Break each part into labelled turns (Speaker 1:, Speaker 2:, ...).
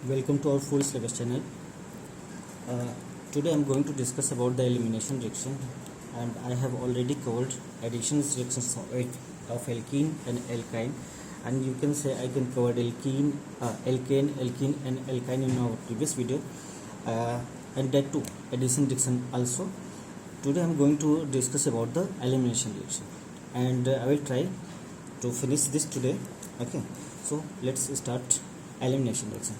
Speaker 1: Welcome to our full syllabus channel. Uh, Today I am going to discuss about the elimination reaction, and I have already covered addition reactions of alkene and alkyne, and you can say I can cover alkene, alkane, and alkyne in our previous video, and that too addition reaction also. Today I am going to discuss about the elimination reaction, and I will try to finish this today. Okay, so let's start elimination reaction.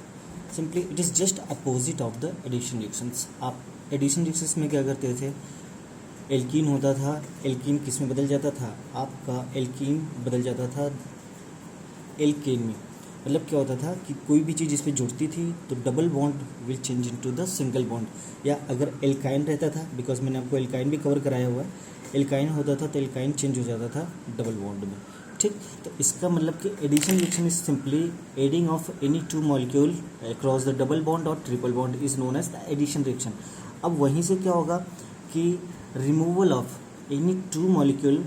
Speaker 1: Simply it is just opposite of the addition reactions. आप addition reactions में क्या करते थे, alkene होता था, alkene किस में बदल जाता था, आपका एल्कीन बदल जाता था एल्केन में. मतलब क्या होता था कि कोई भी चीज़ इस पर जुड़ती थी तो double bond will change into the single bond. या अगर एल्काइन रहता था, बिकॉज मैंने आपको एल्काइन भी कवर कराया हुआ है, एल्काइन होता था तो एल्काइन चेंज हो जाता था डबल बॉन्ड में. ठीक, तो इसका मतलब कि addition reaction is simply adding of any two molecule across the double bond और triple bond is known as the addition reaction. अब वहीं से क्या होगा कि removal of any two molecule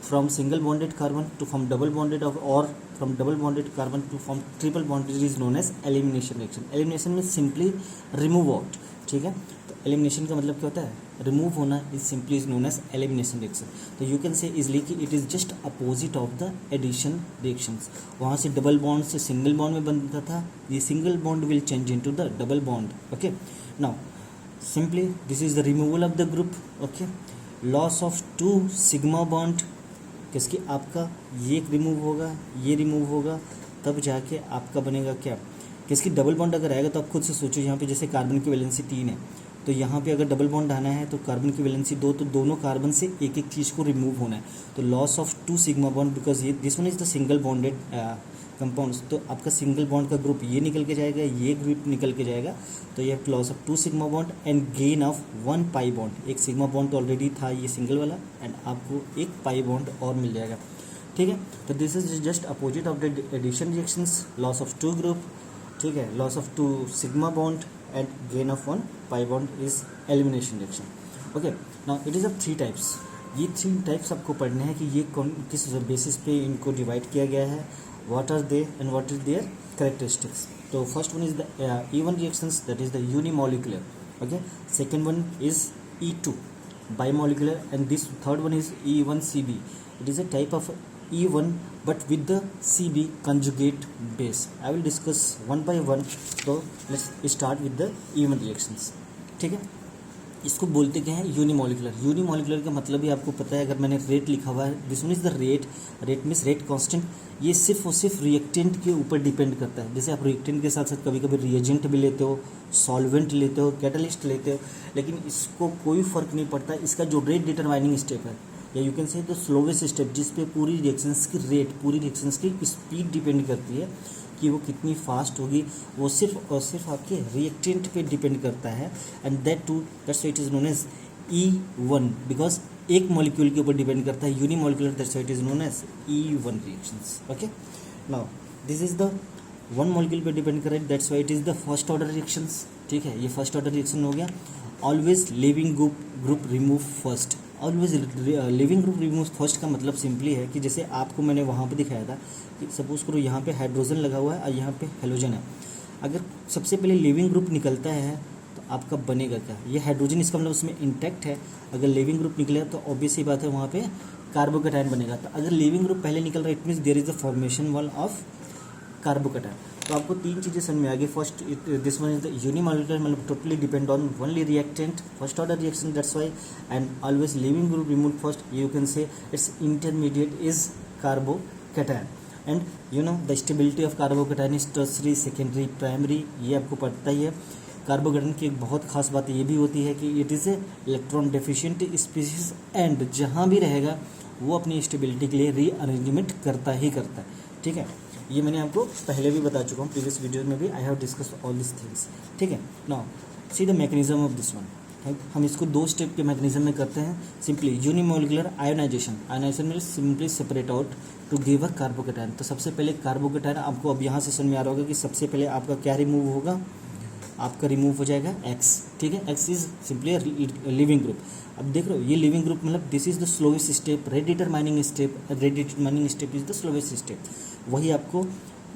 Speaker 1: from single bonded carbon to form double bonded और from double bonded carbon to form triple bonded is known as elimination reaction. Elimination में simply remove out. ठीक है, तो एलिमिनेशन का मतलब क्या होता है, रिमूव होना is simply is known as elimination reaction. तो यू कैन से इजली कि it is just opposite of the addition reactions. वहाँ से डबल बॉन्ड से सिंगल बॉन्ड में बनता था, ये single bond will change into the double bond. Okay, now simply this is the removal of the group. Okay, loss of two sigma bond, किसकी आपका ये रिमूव होगा, ये रिमूव होगा, तब जाके आपका बनेगा क्या, किसकी डबल बॉन्ड अगर आएगा तो आप खुद से सोचो. यहाँ पे जैसे कार्बन की वैलेंसी 3 है, तो यहाँ पे अगर डबल बॉन्ड आना है तो कार्बन की वैलेंसी 2, तो दोनों कार्बन से एक एक चीज़ को रिमूव होना है. तो loss of 2 sigma bond, because ये this one is the single bonded compounds, तो आपका सिंगल बॉन्ड का ग्रुप ये निकल के जाएगा, ये ग्रुप निकल के जाएगा, तो ये loss of 2 sigma bond and gain of 1 pi bond. एक सिग्मा बॉन्ड तो ऑलरेडी था ये सिंगल वाला, एंड आपको एक पाई बॉन्ड और मिल जाएगा. ठीक है, तो this is just opposite of the addition reactions. Loss of 2 group, ठीक है, loss of 2 sigma bond and gain of 1 pi bond is elimination reaction. Okay, now it is of 3 types. ये 3 types आपको पढ़ने हैं कि ये कौन किस बेसिस पे इनको डिवाइड किया गया है, what are they and what is their characteristics. तो first one is the E1 reactions, that is the unimolecular. Okay, second one is E2 bimolecular, and this third one is E1CB. it is a type of E1 but with the CB conjugate base. I will discuss one by one. So let's start with the E1 reactions. ठीक है, इसको बोलते क्या है, unimolecular. Unimolecular का मतलब ही आपको पता है, अगर मैंने रेट लिखा हुआ है, this one is the rate. Rate means rate constant. ये सिर्फ और सिर्फ रिएक्टेंट के ऊपर डिपेंड करता है. जैसे आप रिएक्टेंट के साथ साथ कभी कभी रिएजेंट भी लेते हो, सॉल्वेंट लेते हो, कैटलिस्ट लेते हो, लेकिन इसको कोई फर्क नहीं पड़ता. इसका जो रेट डिटरमाइनिंग स्टेप है, या यू कैन से द स्लोवेस्ट स्टेप, जिस पे पूरी रिएक्शंस की रेट, पूरी रिएक्शंस की स्पीड डिपेंड करती है कि वो कितनी फास्ट होगी, वो सिर्फ और सिर्फ आपके रिएक्टेंट पे डिपेंड करता है. And that too that's why it is known as E1, because एक मॉलिक्यूल के ऊपर डिपेंड करता है. Unimolecular, that's why it is known as E1 reactions. Okay, now this is the one molecule पे depend कर रहा है, that's why it is the first order reactions. ठीक है, ये फर्स्ट ऑर्डर रिएक्शन हो गया. Always leaving group remove first. Always leaving group remove first का मतलब सिंपली है कि जैसे आपको मैंने वहाँ पे दिखाया था कि सपोज करो यहाँ पे हाइड्रोजन लगा हुआ है और यहाँ पे हेलोजन है. अगर सबसे पहले लिविंग ग्रुप निकलता है तो आपका बनेगा क्या, ये हाइड्रोजन, इसका मतलब उसमें इंटैक्ट है. अगर लिविंग ग्रुप निकलेगा तो ऑब्वियस ही बात है वहाँ पे कार्बोकैटायन बनेगा. तो अगर लिविंग ग्रुप पहले निकल रहा है, it means there is the formation wall of carbocation. तो आपको 3 चीज़ें समझ में आ गई. First, this one is the unimolecular, मतलब totally depend on only reactant, first order reaction, that's why. And always leaving group remove first, you can say it's intermediate is carbocation. And you know the stability of carbocation is tertiary, secondary, primary, ये आपको पता ही है. Carbocation की एक बहुत खास बात ये भी होती है कि it is a electron deficient species, and जहाँ भी रहेगा वो अपनी स्टेबिलिटी के लिए रीअरेंजमेंट करता ही करता है. ठीक है, ये मैंने आपको पहले भी बता चुका हूँ, प्रीवियस वीडियो में भी. I have discuss all this things. ठीक है, now see the mechanism of this one. हम इसको 2 स्टेप के मैकेनिज्म में करते हैं. Simply unimolecular ionization. आयोनाइजेशन में simply separate out to give a carbocation. तो सबसे पहले कार्बोकैटायन आपको अब यहाँ से समझ में आ रहा होगा कि सबसे पहले आपका क्या रिमूव होगा, आपका रिमूव हो जाएगा X. ठीक है, X is simply leaving group. अब देख रहे हो ये लिविंग ग्रुप, मतलब this is the slowest step. Rate determining step, rate determining step is the slowest step. वही आपको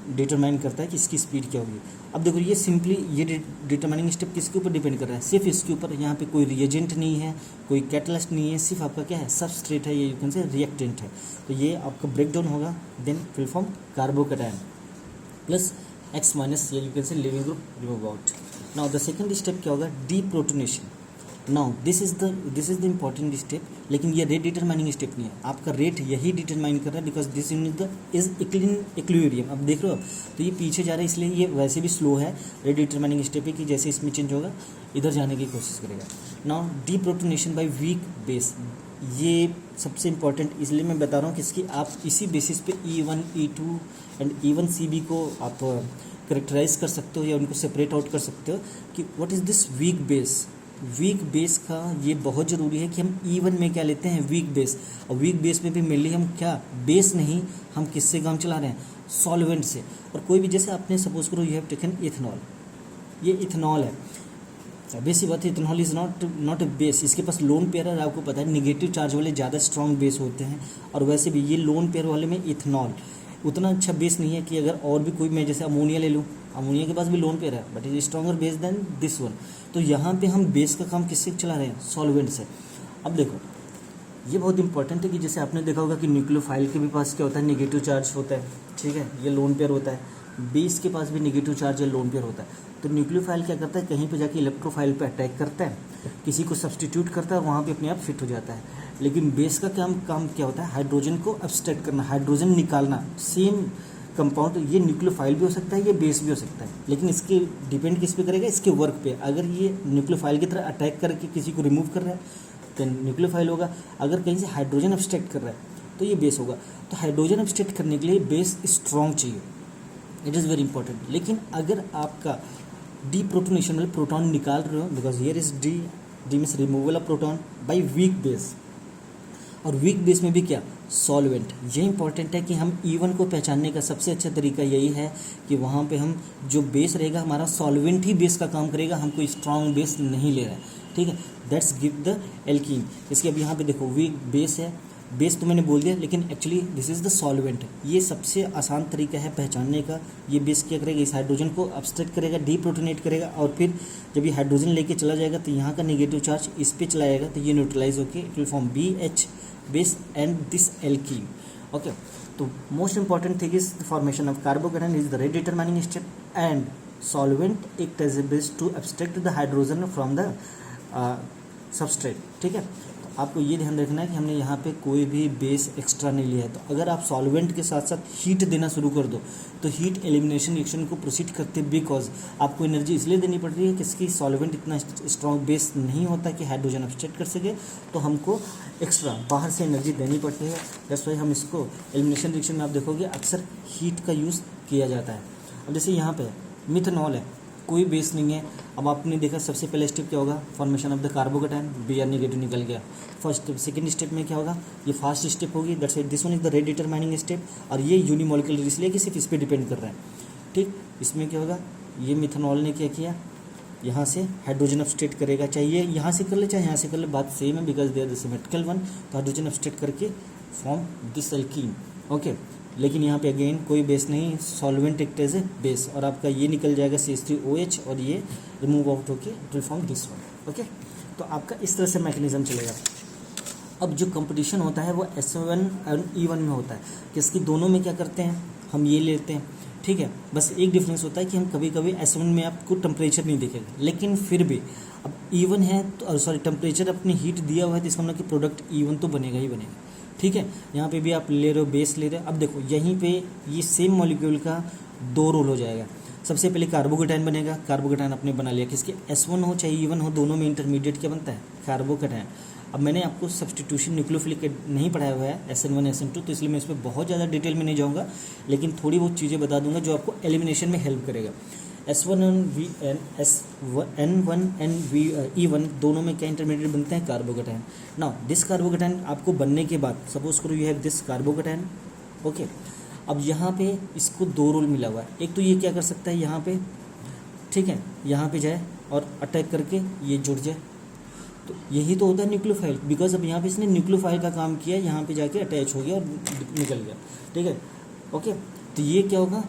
Speaker 1: डिटरमाइन करता है कि इसकी स्पीड क्या होगी। अब देखो ये सिंपली ये डिटरमाइनिंग स्टेप किसके ऊपर डिपेंड कर रहा है, सिर्फ इसके ऊपर। यहाँ पे कोई रिएजेंट नहीं है, कोई कैटलिस्ट नहीं है, सिर्फ आपका क्या है, सबस्ट्रेट है, ये यू कैन से रिएक्टेंट है। तो ये आपका ब्रेक डाउन होगा, then will form carbocation plus X minus, ये you can say leaving group remove out. Now the second step क्या होगा, deprotonation. Now this is the important step, लेकिन ये रेट डिटरमाइनिंग स्टेप नहीं है, आपका रेट यही डिटरमाइन कर रहा है, बिकॉज दिस इज इक्विलिब्रियम। अब देख रहे हो, तो ये पीछे जा रहा है, इसलिए ये वैसे भी स्लो है। रेट डिटरमाइनिंग स्टेप है कि जैसे इसमें चेंज होगा इधर जाने की कोशिश करेगा। Now deprotonation by weak base, ये सबसे इंपॉर्टेंट इसलिए मैं बता रहा हूँ कि इसकी आप इसी बेसिस पे E1 E2 and E1 CB को आप करेक्टराइज कर सकते हो या उनको सेपरेट आउट कर सकते हो कि what is this weak base. Weak base का ये बहुत ज़रूरी है कि हम E1 में क्या लेते हैं, वीक बेस। और वीक बेस में भी मेनली हम क्या, बेस नहीं, हम किससे काम चला रहे हैं, सॉल्वेंट से। और कोई भी, जैसे आपने सपोज करो यू हैव टेकन इथेनॉल, ये इथेनॉल है, बेसिक बात है, ethanol is not a base. इसके पास लोन पेयर है, आपको पता है निगेटिव चार्ज वाले ज़्यादा स्ट्रॉन्ग बेस होते हैं, और वैसे भी ये लोन पेयर वाले में इथेनॉल उतना अच्छा बेस नहीं है कि अगर और भी कोई, मैं जैसे अमोनिया ले लूँ, अमोनिया के पास भी लोन पेयर है but is stronger base than this one. तो यहाँ पे हम बेस का काम किससे चला रहे हैं, सॉल्वेंट से। अब देखो ये बहुत इंपॉर्टेंट है कि जैसे आपने देखा होगा कि न्यूक्लियोफाइल के भी पास क्या होता है, नेगेटिव चार्ज होता है, ठीक है, ये लोन पेयर होता है। बेस के पास भी नेगेटिव चार्ज या लोन पेयर होता है। तो न्यूक्लियोफाइल क्या करता है, कहीं पे जाके इलेक्ट्रोफाइल पे अटैक करता है, किसी को सब्सटीट्यूट करता है, वहाँ पे अपने आप फिट हो जाता है। लेकिन बेस का काम क्या होता है, हाइड्रोजन को अब्स्ट्रैक्ट करना, हाइड्रोजन निकालना। सेम कंपाउंड, ये न्यूक्लियोफाइल भी हो सकता है, ये बेस भी हो सकता है, लेकिन इसके डिपेंड किस पे करेगा, इसके वर्क पे। अगर ये न्यूक्लियोफाइल की तरह अटैक करके किसी को रिमूव कर रहा है तो न्यूक्लियोफाइल होगा, अगर कहीं से हाइड्रोजन अब्स्ट्रैक्ट कर रहा है तो ये बेस होगा। तो हाइड्रोजन अब्स्ट्रैक्ट करने के लिए बेस स्ट्रॉन्ग चाहिए, इट इज़ वेरी इंपॉर्टेंट। लेकिन अगर आपका डीप्रोटोनेशन में प्रोटॉन निकाल रहे हो, because here is D means removal of proton by weak base, और वीक बेस में भी क्या, सॉल्वेंट। ये इंपॉर्टेंट है कि हम E1 को पहचानने का सबसे अच्छा तरीका यही है कि वहाँ पे हम जो बेस रहेगा हमारा सॉल्वेंट ही बेस का काम करेगा, हम कोई स्ट्रॉन्ग बेस नहीं ले रहे हैं, ठीक है। That's give the alkene. इसके अब यहाँ पे देखो वीक बेस है, बेस तो मैंने बोल दिया, लेकिन actually this is the solvent. ये सबसे आसान तरीका है पहचानने का। ये बेस क्या करेगा, इस हाइड्रोजन को अब्स्ट्रैक्ट करेगा, डीप्रोटोनेट करेगा, और फिर जब ये हाइड्रोजन लेके चला जाएगा तो यहाँ का नेगेटिव चार्ज इस पे चला जाएगा, तो ये न्यूट्रलाइज होकर it will form BH base and this alkene. Okay, तो most important thing is the formation of carbocation is the rate determining step, and solvent act as a base to abstract the hydrogen from the substrate, ठीक है। आपको ये ध्यान रखना है कि हमने यहाँ पे कोई भी बेस एक्स्ट्रा नहीं लिया है। तो अगर आप सॉल्वेंट के साथ साथ हीट देना शुरू कर दो तो हीट एलिमिनेशन रिएक्शन को प्रोसीड करते, बिकॉज आपको एनर्जी इसलिए देनी पड़ रही है कि इसकी सॉल्वेंट इतना स्ट्रॉन्ग बेस नहीं होता कि हाइड्रोजन अब्स्ट्रैक्ट कर सके, तो हमको एक्स्ट्रा बाहर से एनर्जी देनी पड़ती है। दैट्स वाई हम इसको एलिमिनेशन रिएक्शन में आप देखोगे अक्सर हीट का यूज़ किया जाता है। अब जैसे यहाँ पे मिथेनॉल है, कोई बेस नहीं है। अब आपने देखा सबसे पहले स्टेप क्या होगा, formation of the carbocation, Br negative निकल गया। फर्स्ट स्टेप, सेकंड स्टेप में क्या होगा, ये फास्ट स्टेप होगी, that's why this one is the rate determining step, और ये यूनिमोलिकुलर इसलिए कि सिर्फ इस पर डिपेंड कर रहा है, ठीक। इसमें क्या होगा, ये मिथेनॉल ने क्या किया, यहाँ से हाइड्रोजन अब्स्ट्रैक्ट करेगा, चाहिए यहाँ से कर ले चाहे यहाँ से कर ले, बात सेम है, because they are the symmetrical one. तो हाइड्रोजन अब्स्ट्रैक्ट करके फॉर्म दिस एल्कीन, ओके। लेकिन यहाँ पे अगेन कोई बेस नहीं, solvent act as a base, और आपका ये निकल जाएगा CH3OH, और ये रिमूव आउट होके it will form this one, okay. तो आपका इस तरह से मैकेनिज्म चलेगा। अब जो कंपटीशन होता है वो S1 और E1 में होता है, किसकी दोनों में क्या करते हैं, हम ये लेते हैं, ठीक है। बस एक डिफरेंस होता है कि हम कभी कभी S1 में आपको टेम्परेचर नहीं दिखेगा, लेकिन फिर भी अब E1 है तो सॉरी टेम्परेचर अपनी हीट दिया हुआ है, तो इसका मतलब कि प्रोडक्ट E1 तो बनेगा ही बनेगा, ठीक है। यहाँ पे भी आप ले रहे हो बेस ले रहे हो। अब देखो यहीं पे ये सेम मॉलिक्यूल का दो रोल हो जाएगा। सबसे पहले कार्बोकैटायन बनेगा, कार्बोकैटायन आपने बना लिया, किसके, S1 हो चाहे E1 हो, दोनों में इंटरमीडिएट क्या बनता है, कार्बोकैटायन। अब मैंने आपको सब्सटीट्यूशन न्यूक्लियोफिलिक नहीं पढ़ाया हुआ है SN1 SN2, तो इसलिए मैं इसमें बहुत ज़्यादा डिटेल में नहीं जाऊँगा, लेकिन थोड़ी बहुत चीज़ें बता दूंगा जो आपको एलिमिनेशन में हेल्प करेगा। S1 and N1 and E1 दोनों में क्या इंटरमीडिएट बनते हैं, कार्बोकैटायन। नाउ दिस कार्बोकैटायन आपको बनने के बाद सपोज करो you have this carbocation, okay. अब यहाँ पे इसको दो रोल मिला हुआ है, एक तो ये क्या कर सकता है यहाँ पे, ठीक है, यहाँ पे जाए और अटैक करके ये जुड़ जाए, तो यही तो होता है न्यूक्लियोफाइल, बिकॉज अब यहाँ पे इसने न्यूक्लियोफाइल का काम किया, यहाँ पे जाके अटैच हो गया और निकल गया, ठीक है, ओके। तो ये क्या होगा,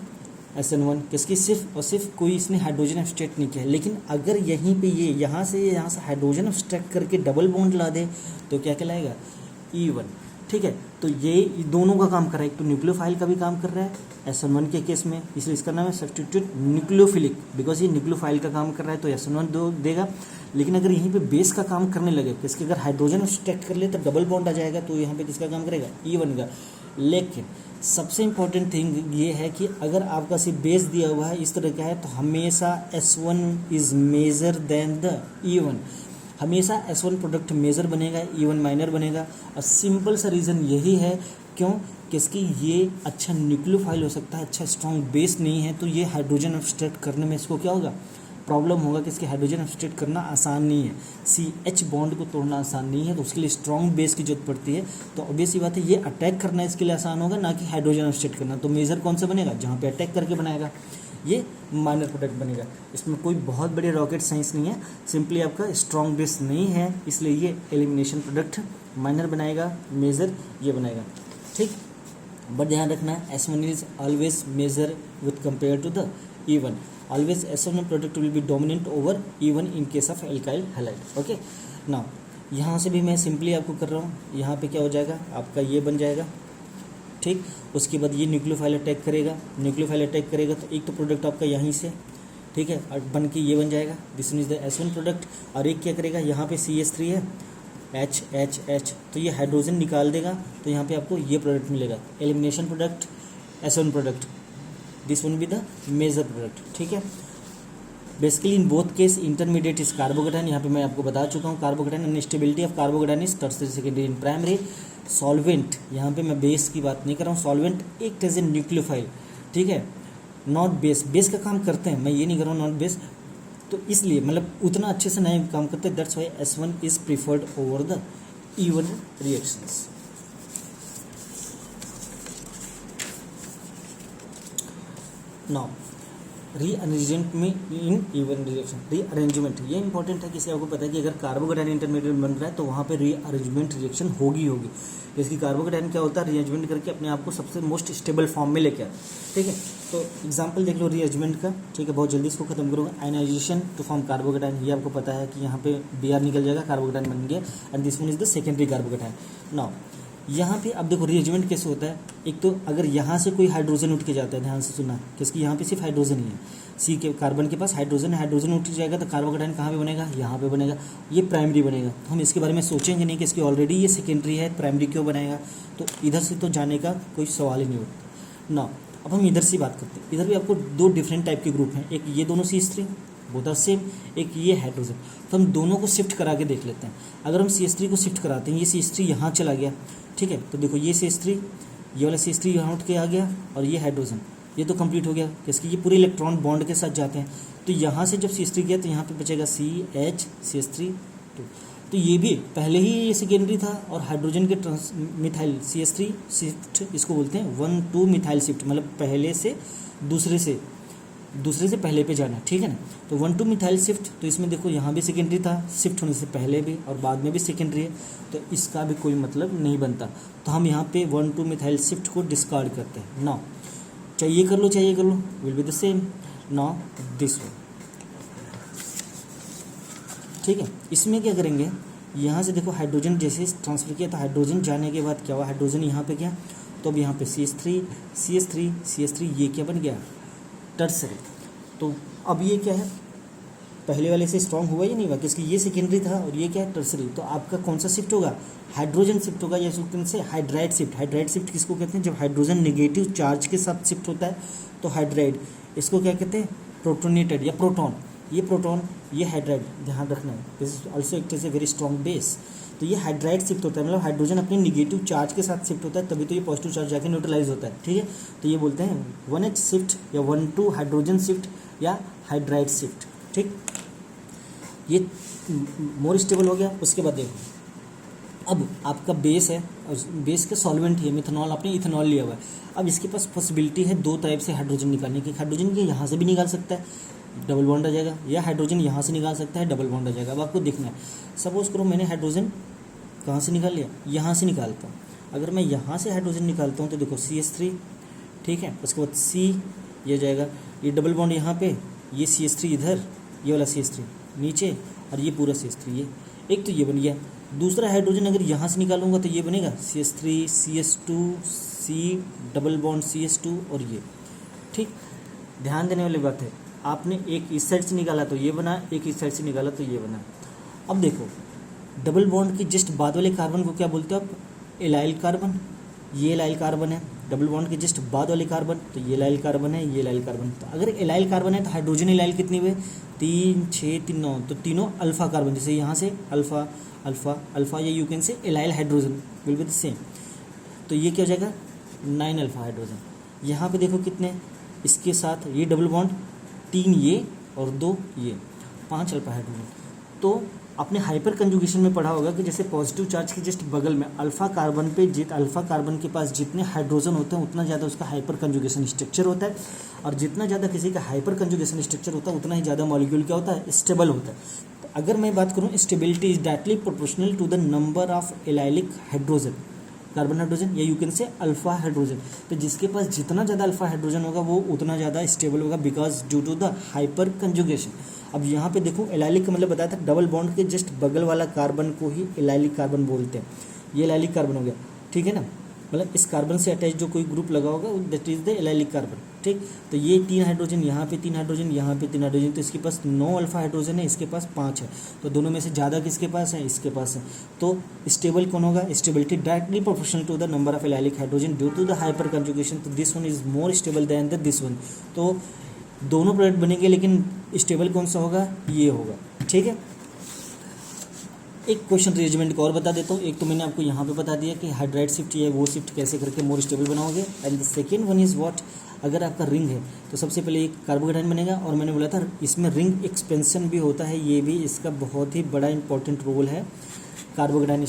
Speaker 1: SN1 किसकी सिर्फ और सिर्फ कोई इसने हाइड्रोजन एब्स्ट्रैक्ट नहीं किया है। लेकिन अगर यहीं पे ये यहाँ से हाइड्रोजन एब्स्ट्रैक्ट करके डबल बॉन्ड ला दे तो क्या कहलाएगा, E1। ठीक है, तो ये दोनों का काम कर रहा है, एक तो न्यूक्लियोफाइल का भी काम कर रहा है SN1 के केस में, इसलिए इसका नाम है सब्स्टिट्यूट न्यूक्लियोफिलिक, बिकॉज ये न्यूक्लियोफाइल का काम कर रहा है तो SN1 देगा। लेकिन अगर यहीं पे बेस का काम करने लगे, किसके अगर हाइड्रोजन एब्स्ट्रैक्ट कर ले तो डबल बॉन्ड आ जाएगा, तो यहाँ पे किसका काम करेगा, E1 का। लेकिन सबसे इम्पॉर्टेंट थिंग ये है कि अगर आपका सिर्फ बेस दिया हुआ है इस तरह का है तो हमेशा S1 is major then the E1, हमेशा S1 प्रोडक्ट मेजर बनेगा, E1 माइनर बनेगा। और सिंपल सा रीज़न यही है, क्यों, किसकी ये अच्छा न्यूक्लियोफाइल हो सकता है, अच्छा स्ट्रॉन्ग बेस नहीं है, तो ये हाइड्रोजन एब्स्ट्रैक्ट करने में इसको क्या होगा, प्रॉब्लम होगा, कि इसके हाइड्रोजन एब्स्ट्रैक्ट करना आसान नहीं है, CH बॉन्ड को तोड़ना आसान नहीं है, तो उसके लिए स्ट्रॉन्ग बेस की जरूरत पड़ती है। तो ऑब्वियस ही बात है, ये अटैक करना इसके लिए आसान होगा, ना कि हाइड्रोजन एब्स्ट्रैक्ट करना। तो मेजर कौन सा बनेगा, जहाँ पे अटैक करके बनाएगा, ये माइनर प्रोडक्ट बनेगा। इसमें कोई बहुत बड़ी रॉकेट साइंस नहीं है, सिंपली आपका स्ट्रॉन्ग बेस नहीं है, इसलिए ये एलिमिनेशन प्रोडक्ट माइनर बनाएगा, मेजर ये बनाएगा। ठीक, बट ध्यान रखना S1 is always major with compare to the E1, always S1 product will be dominant over E1 in case of alkyl halide. Okay, now यहाँ से भी मैं सिंपली आपको कर रहा हूँ, यहाँ पे क्या हो जाएगा, आपका ये बन जाएगा। ठीक, उसके बाद ये न्यूक्लियोफाइल अटैक करेगा, न्यूक्लियोफाइल अटैक करेगा तो एक तो प्रोडक्ट आपका यहीं से, ठीक है, और बन के ये बन जाएगा, this is the S1 product. और एक क्या करेगा, यहाँ पे CH3 है, H, तो ये हाइड्रोजन निकाल देगा, तो यहाँ पे आपको ये प्रोडक्ट मिलेगा, elimination product, S1 product, this one be the major product. ठीक है, basically in both case intermediate is carbocation, यहाँ पे मैं आपको बता चुका हूँ, carbocation unstability of carbocation is tertiary secondary in primary. Solvent, यहाँ पे मैं बेस की बात नहीं कर रहा हूँ, सॉल्वेंट एक एज ए न्यूक्लियोफाइल, ठीक है, नॉट बेस, बेस का काम करते हैं, मैं ये नहीं कर रहा हूँ नॉट बेस, तो इसलिए मतलब उतना अच्छे से नहीं काम करते, that's why S1 is preferred over the E1 reactions. Now rearrangement में इन E1 रिएक्शन, रीअरेंजमेंट ये इंपॉर्टेंट है, किसी आपको पता है कि अगर कार्बोकेटाइन इंटरमीडिएट बन रहा है तो वहाँ पे रीअरेंजमेंट रिएक्शन होगी। इसकी कार्बोकेटाइन क्या होता है, रीअरेंजमेंट करके अपने आप को सबसे मोस्ट स्टेबल फॉर्म में लेके आता है। ठीक है, तो एग्जांपल देख लो रीअरेंजमेंट का। ठीक है, बहुत जल्दी इसको खत्म करूँगा। आयनाइजेशन टू फॉर्म कार्बोकेटाइन, ये आपको पता है कि यहाँ पे Br निकल जाएगा, कार्बोकेटाइन बन गया, and this one is the secondary carbocation. Now यहाँ पे अब देखो रीअरेंजमेंट कैसे होता है, एक तो अगर यहाँ से कोई हाइड्रोजन उठ के जाता है, ध्यान से सुना, किसकी यहाँ पे सिर्फ हाइड्रोजन ही है, सी के कार्बन के पास हाइड्रोजन उठ जाएगा तो कार्बोकेटाइन कहाँ पे बनेगा, यहाँ पे बनेगा, ये प्राइमरी बनेगा। तो हम इसके बारे में सोचेंगे नहीं कि इसकी ऑलरेडी ये सेकेंडरी है, प्राइमरी क्यों बनाएगा, तो इधर से तो जाने का कोई सवाल ही नहीं उठता ना। अब हम इधर से बात करते हैं, इधर भी आपको दो डिफरेंट टाइप के ग्रुप हैं, एक ये दोनों CH3 बोथ आर सेम, एक ये हाइड्रोजन। तो हम दोनों को शिफ्ट करा के देख लेते हैं। अगर हम CH3 को शिफ्ट कराते हैं, ये CH3 यहाँ चला गया, ठीक है, तो देखो ये CH3, ये वाला CH3 यहाँ उठ के आ गया, और ये हाइड्रोजन, ये तो कंप्लीट हो गया, किसकी, ये पूरे इलेक्ट्रॉन बॉन्ड के साथ जाते हैं। तो यहाँ से जब CH3 गया तो यहाँ पे बचेगा CH, CH3, तो ये भी पहले ही ये सेकेंडरी था, और हाइड्रोजन के मिथाइल CH3 शिफ्ट, इसको बोलते हैं 1,2 मिथाइल शिफ्ट, मतलब पहले से दूसरे से पहले पे जाना, ठीक है ना। तो 1,2 मिथाइल शिफ्ट, तो इसमें देखो यहाँ भी सेकेंडरी था, शिफ्ट होने से पहले भी और बाद में भी सेकेंडरी है, तो इसका भी कोई मतलब नहीं बनता। तो हम यहाँ पे 1,2 मिथाइल शिफ्ट को डिस्कार्ड करते हैं। नाउ चाहिए कर लो, will be the same. Now this one, ठीक है, इसमें क्या करेंगे, यहाँ से देखो हाइड्रोजन जैसे ट्रांसफर किया, तो हाइड्रोजन जाने के बाद क्या हुआ, हाइड्रोजन यहाँ पे गया, तो अब यहाँ पे CH3, ये क्या बन गया, टर्सरी। तो अब ये क्या है, पहले वाले से स्ट्रॉन्ग हुआ या नहीं हुआ, किसकी, ये सेकेंडरी था और ये क्या है, टर्सरी। तो आपका कौन सा शिफ्ट होगा, हाइड्रोजन शिफ्ट होगा, या से हाइड्राइड शिफ्ट। हाइड्राइड शिफ्ट किसको कहते हैं, जब हाइड्रोजन नेगेटिव चार्ज के साथ शिफ्ट होता है तो हाइड्राइड, इसको क्या कहते हैं, प्रोटोनेटेड या प्रोटॉन, ये प्रोटॉन, ये हाइड्राइड, ध्यान रखना है, this is also act as a very strong base. तो ये हाइड्राइड शिफ्ट होता है, मतलब हाइड्रोजन अपने निगेटिव चार्ज के साथ शिफ्ट होता है, तभी तो ये पॉजिटिव चार्ज जाके न्यूट्रलाइज होता है, ठीक है। तो ये बोलते हैं 1H शिफ्ट या 1,2 हाइड्रोजन शिफ्ट या हाइड्राइड शिफ्ट, ठीक। ये मोर स्टेबल हो गया। उसके बाद देखो, अब आपका बेस है, और बेस का सॉल्वेंट है मिथेनॉल, आपने इथेनॉल लिया हुआ है। अब इसके पास पॉसिबिलिटी है दो टाइप से हाइड्रोजन निकालने की। हाइड्रोजन के यहाँ से भी निकाल सकता है, डबल बॉन्ड आ जाएगा, या हाइड्रोजन यहाँ से निकाल सकता है, डबल बॉन्ड आ जाएगा। अब आपको देखना है, सपोज करो मैंने हाइड्रोजन कहाँ से निकाल लिया, यहाँ से निकालता हूँ। अगर मैं यहाँ से हाइड्रोजन निकालता हूँ तो देखो CH3, ठीक है, उसके बाद ये जाएगा, ये डबल बॉन्ड यहाँ पे, ये CH3 इधर, ये वाला CH3 नीचे, और ये पूरा CH3 ये, एक तो ये बन गया। दूसरा हाइड्रोजन अगर यहाँ से निकालूंगा तो ये बनेगा CH3 CH2 C double bond CH2 और ये। ठीक, ध्यान देने वाली बात है, आपने एक इस साइड से निकाला तो ये बना, एक इस साइड से निकाला तो ये बना। अब देखो डबल बॉन्ड के जस्ट बाद वाले कार्बन को क्या बोलते हो आप? Allyl carbon. ये एलाइल कार्बन है। डबल बॉन्ड के जस्ट बाद वाले कार्बन तो ये एलाइल कार्बन है, ये एलाइल कार्बन। तो अगर एलाइल कार्बन है तो हाइड्रोजन एलाइल कितने हुए? 3 6 3 9, तो तीनों अल्फा कार्बन, जैसे यहाँ से अल्फा अल्फा अल्फा, या यू कैन से allyl hydrogen will be the same. तो ये क्या हो जाएगा? 9 अल्फा हाइड्रोजन। यहाँ पे देखो कितने, इसके साथ ये डबल बॉन्ड 3 ये और 2 ये, 5 अल्फा हाइड्रोजन। तो आपने हाइपर कंजुगेशन में पढ़ा होगा कि जैसे पॉजिटिव चार्ज के जस्ट बगल में अल्फा कार्बन पे अल्फा कार्बन के पास जितने हाइड्रोजन होते हैं उतना ज़्यादा उसका हाइपर कंजुगेशन स्ट्रक्चर होता है, और जितना ज़्यादा किसी का हाइपर कंजुगेशन स्ट्रक्चर होता है उतना ही ज़्यादा मॉलिक्यूल क्या होता है? स्टेबल होता है। तो अगर मैं बात करूँ, stability is directly proportional to the number of allylic hydrogen, carbon hydrogen, या you can say alpha hydrogen. तो जिसके पास जितना ज़्यादा अल्फा हाइड्रोजन होगा वो उतना ज़्यादा स्टेबल होगा, because due to the hyperconjugation. अब यहाँ पे देखो एलाइलिक का मतलब बताया था, डबल बॉन्ड के जस्ट बगल वाला कार्बन को ही एलाइलिक कार्बन बोलते हैं। ये एलाइलिक कार्बन हो गया, ठीक है ना, मतलब इस कार्बन से अटैच जो कोई ग्रुप लगा होगा that is the allylic carbon. ठीक, तो ये 3 हाइड्रोजन, यहाँ पे 3 हाइड्रोजन, यहाँ पे 3 हाइड्रोजन, तो इसके पास 9 अल्फा हाइड्रोजन है, इसके पास 5 है। तो दोनों में से ज़्यादा किसके पास है? इसके पास है। तो स्टेबल कौन होगा? Stability directly proportional to the number of allylic hydrogen due to the hyperconjugation. तो this one is more stable than the this one. तो दोनों प्रोडक्ट बनेंगे, लेकिन स्टेबल कौन सा होगा? ये होगा। ठीक है, एक क्वेश्चन अरेंजमेंट को और बता देता हूँ। एक तो मैंने आपको यहाँ पे बता दिया कि हाइड्राइड शिफ्ट या वो शिफ्ट कैसे करके मोर स्टेबल बनाओगे, and the second one is what, अगर आपका रिंग है तो सबसे पहले एक कार्बोकेटाइन बनेगा, और मैंने बोला था इसमें रिंग एक्सपेंशन भी होता है, ये भी इसका बहुत ही बड़ा इंपॉर्टेंट रोल है कार्बोकेटाइन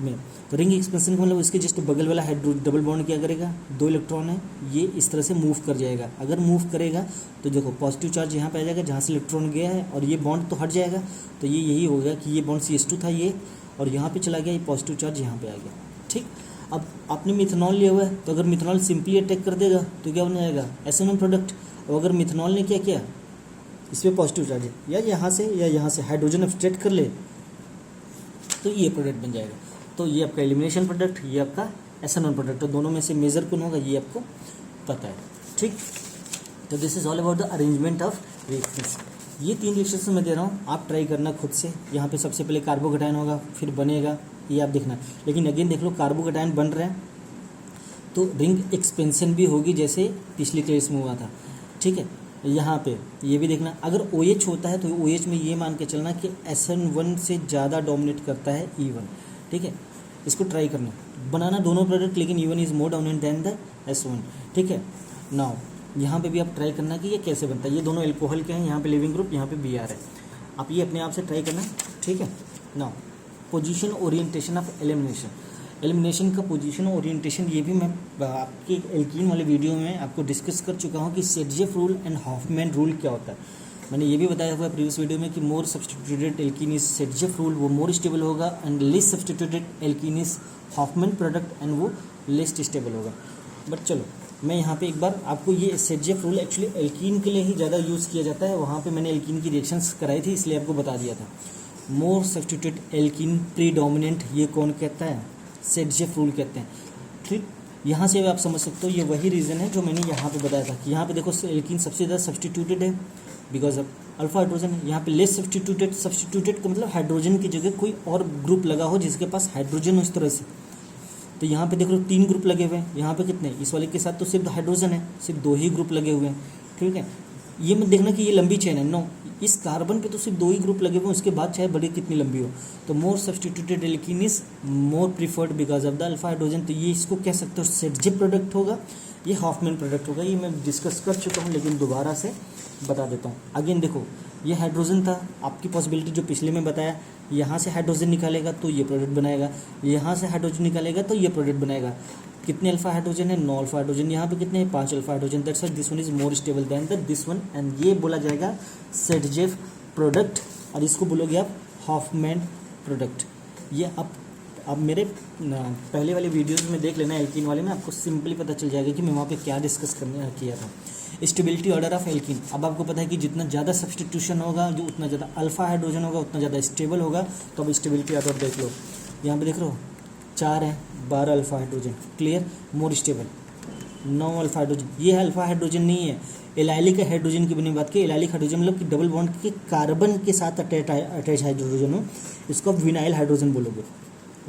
Speaker 1: में। तो रिंग एक्सपेंशन का मतलब इसके जस्ट बगल वाला डबल बॉन्ड क्या करेगा? 2 इलेक्ट्रॉन है, ये इस तरह से मूव कर जाएगा। अगर मूव करेगा तो देखो पॉजिटिव चार्ज यहाँ पे आ जाएगा जहाँ से इलेक्ट्रॉन गया है, और ये बॉन्ड तो हट जाएगा। तो ये यही होगा कि ये बॉन्ड CH2 था ये, और यहाँ पे चला गया, ये पॉजिटिव चार्ज यहाँ पे आ गया। ठीक, अब आपने मिथेनॉल लिया हुआ है, तो अगर मिथेनॉल सिंपली अटैक कर देगा तो क्या बन जाएगा? SN1 product. और अगर मिथेनॉल ने क्या किया, इस पर पॉजिटिव चार्ज है, या यहाँ से हाइड्रोजन एब्स्ट्रैक्ट कर ले, तो ये प्रोडक्ट बन जाएगा। तो ये आपका एलिमिनेशन प्रोडक्ट, ये आपका SN1 प्रोडक्ट। तो दोनों में से मेजर कौन होगा ये आपको पता है। ठीक, तो this is all about the arrangement of reactions. ये 3 रिएक्शंस मैं दे रहा हूँ, आप ट्राई करना खुद से। यहाँ पे सबसे पहले कार्बोकेटाइन होगा, फिर बनेगा, ये आप देखना। लेकिन अगेन देख लो, कार्बोकेटाइन बन रहा है तो रिंग एक्सपेंशन भी होगी, जैसे पिछली केस में हुआ था। ठीक है, यहाँ पे ये भी देखना। अगर OH होता है तो OH में ये मान के चलना कि SN1 से ज़्यादा डोमिनेट करता है E1। ठीक है, इसको ट्राई करना, बनाना दोनों प्रोडक्ट, लेकिन E1 is more dominant than the S1। ठीक है, नाउ यहाँ पे भी आप ट्राई करना कि ये कैसे बनता है। ये दोनों एल्कोहल के हैं, यहाँ पे लिविंग ग्रुप, यहाँ पे Br है। आप ये अपने आप से ट्राई करना। ठीक है, now position orientation of elimination का पोजीशन ओरिएंटेशन, ये भी मैं आपके एल्कीन वाले वीडियो में आपको डिस्कस कर चुका हूँ कि Saytzeff rule and Hofmann rule क्या होता है। मैंने ये भी बताया हुआ प्रीवियस वीडियो में कि more substituted alkene is Saytzeff rule, वो मोर स्टेबल होगा, and less substituted alkene is Hofmann product, and वो लेस स्टेबल होगा। बट चलो मैं यहाँ पे एक बार आपको ये सेटजेफ रूल एक्चुअली एल्कीन के लिए ही ज़्यादा यूज़ किया जाता है, वहाँ पे मैंने एल्कीन की रिएक्शंस कराई थी, इसलिए आपको बता दिया था। मोर सब्सटीट्यूटेड एल्कीन प्रीडोमिनेंट, ये कौन कहता है? सेटजेफ रूल कहते हैं। ठीक, यहाँ से आप समझ सकते हो ये वही रीज़न है जो मैंने यहाँ पे बताया था कि यहाँ पे देखो एल्कीन सबसे ज़्यादा सब्सटीट्यूटेड है बिकॉज ऑफ अल्फा हाइड्रोजन है। यहाँ पे लेस सब्सटीट्यूटेड का मतलब हाइड्रोजन की जगह कोई और ग्रुप लगा हो जिसके पास हाइड्रोजन हो इस तरह से। तो यहाँ पे देखो 3 ग्रुप लगे हुए हैं, यहाँ पे कितने? इस वाले के साथ तो सिर्फ हाइड्रोजन है, सिर्फ 2 ही ग्रुप लगे हुए हैं। ठीक है, ये मत देखना कि ये लंबी चेन है, नो, इस कार्बन पे तो सिर्फ 2 ही ग्रुप लगे हुए हैं, उसके बाद चाहे बड़ी कितनी लंबी हो। तो मोर substituted alkene is more preferred because of the alpha hydrogen. तो ये इसको कह सकते हो सेटजेफ प्रोडक्ट होगा, ये हॉफमैन प्रोडक्ट होगा। ये मैं डिस्कस कर चुका हूँ, लेकिन दोबारा से बता देता हूँ। अगेन देखो, ये हाइड्रोजन था, आपकी पॉसिबिलिटी जो पिछले में बताया, यहाँ से हाइड्रोजन निकालेगा तो ये प्रोडक्ट बनाएगा, यहाँ से हाइड्रोजन निकालेगा तो ये प्रोडक्ट बनाएगा। कितने अल्फा हाइड्रोजन है? 9 अल्फा हाइड्रोजन। यहाँ पे कितने हैं? 5 alpha hydrogen. That's why this one is more stable than the this one, and ये बोला जाएगा सेटजेफ प्रोडक्ट, और इसको बोलोगे आप हॉफमैन प्रोडक्ट। ये अब मेरे पहले वाले वीडियोस में देख लेना, एल्कीन वाले में आपको सिंपली पता चल जाएगा कि मैं वहाँ पे क्या डिस्कस किया था। Stability order of alkene. अब आपको पता है कि जितना ज़्यादा सब्सटीट्यूशन होगा जो उतना ज़्यादा अल्फा हाइड्रोजन होगा उतना ज़्यादा स्टेबल होगा। तो अब स्टेबिलिटी ऑर्डर देख लो, यहाँ पे देख लो 4 है, 12 alpha hydrogen, clear, more stable. 9 alpha hydrogen, ये अल्फा हाइड्रोजन नहीं है, एलाइलिक हाइड्रोजन की बनी बात की। एलाइलिक हाइड्रोजन मतलब कि डबल बॉन्ड के कार्बन के साथ अटैच हाइड्रोजन हो, इसको विनाइल हाइड्रोजन बोलोगे।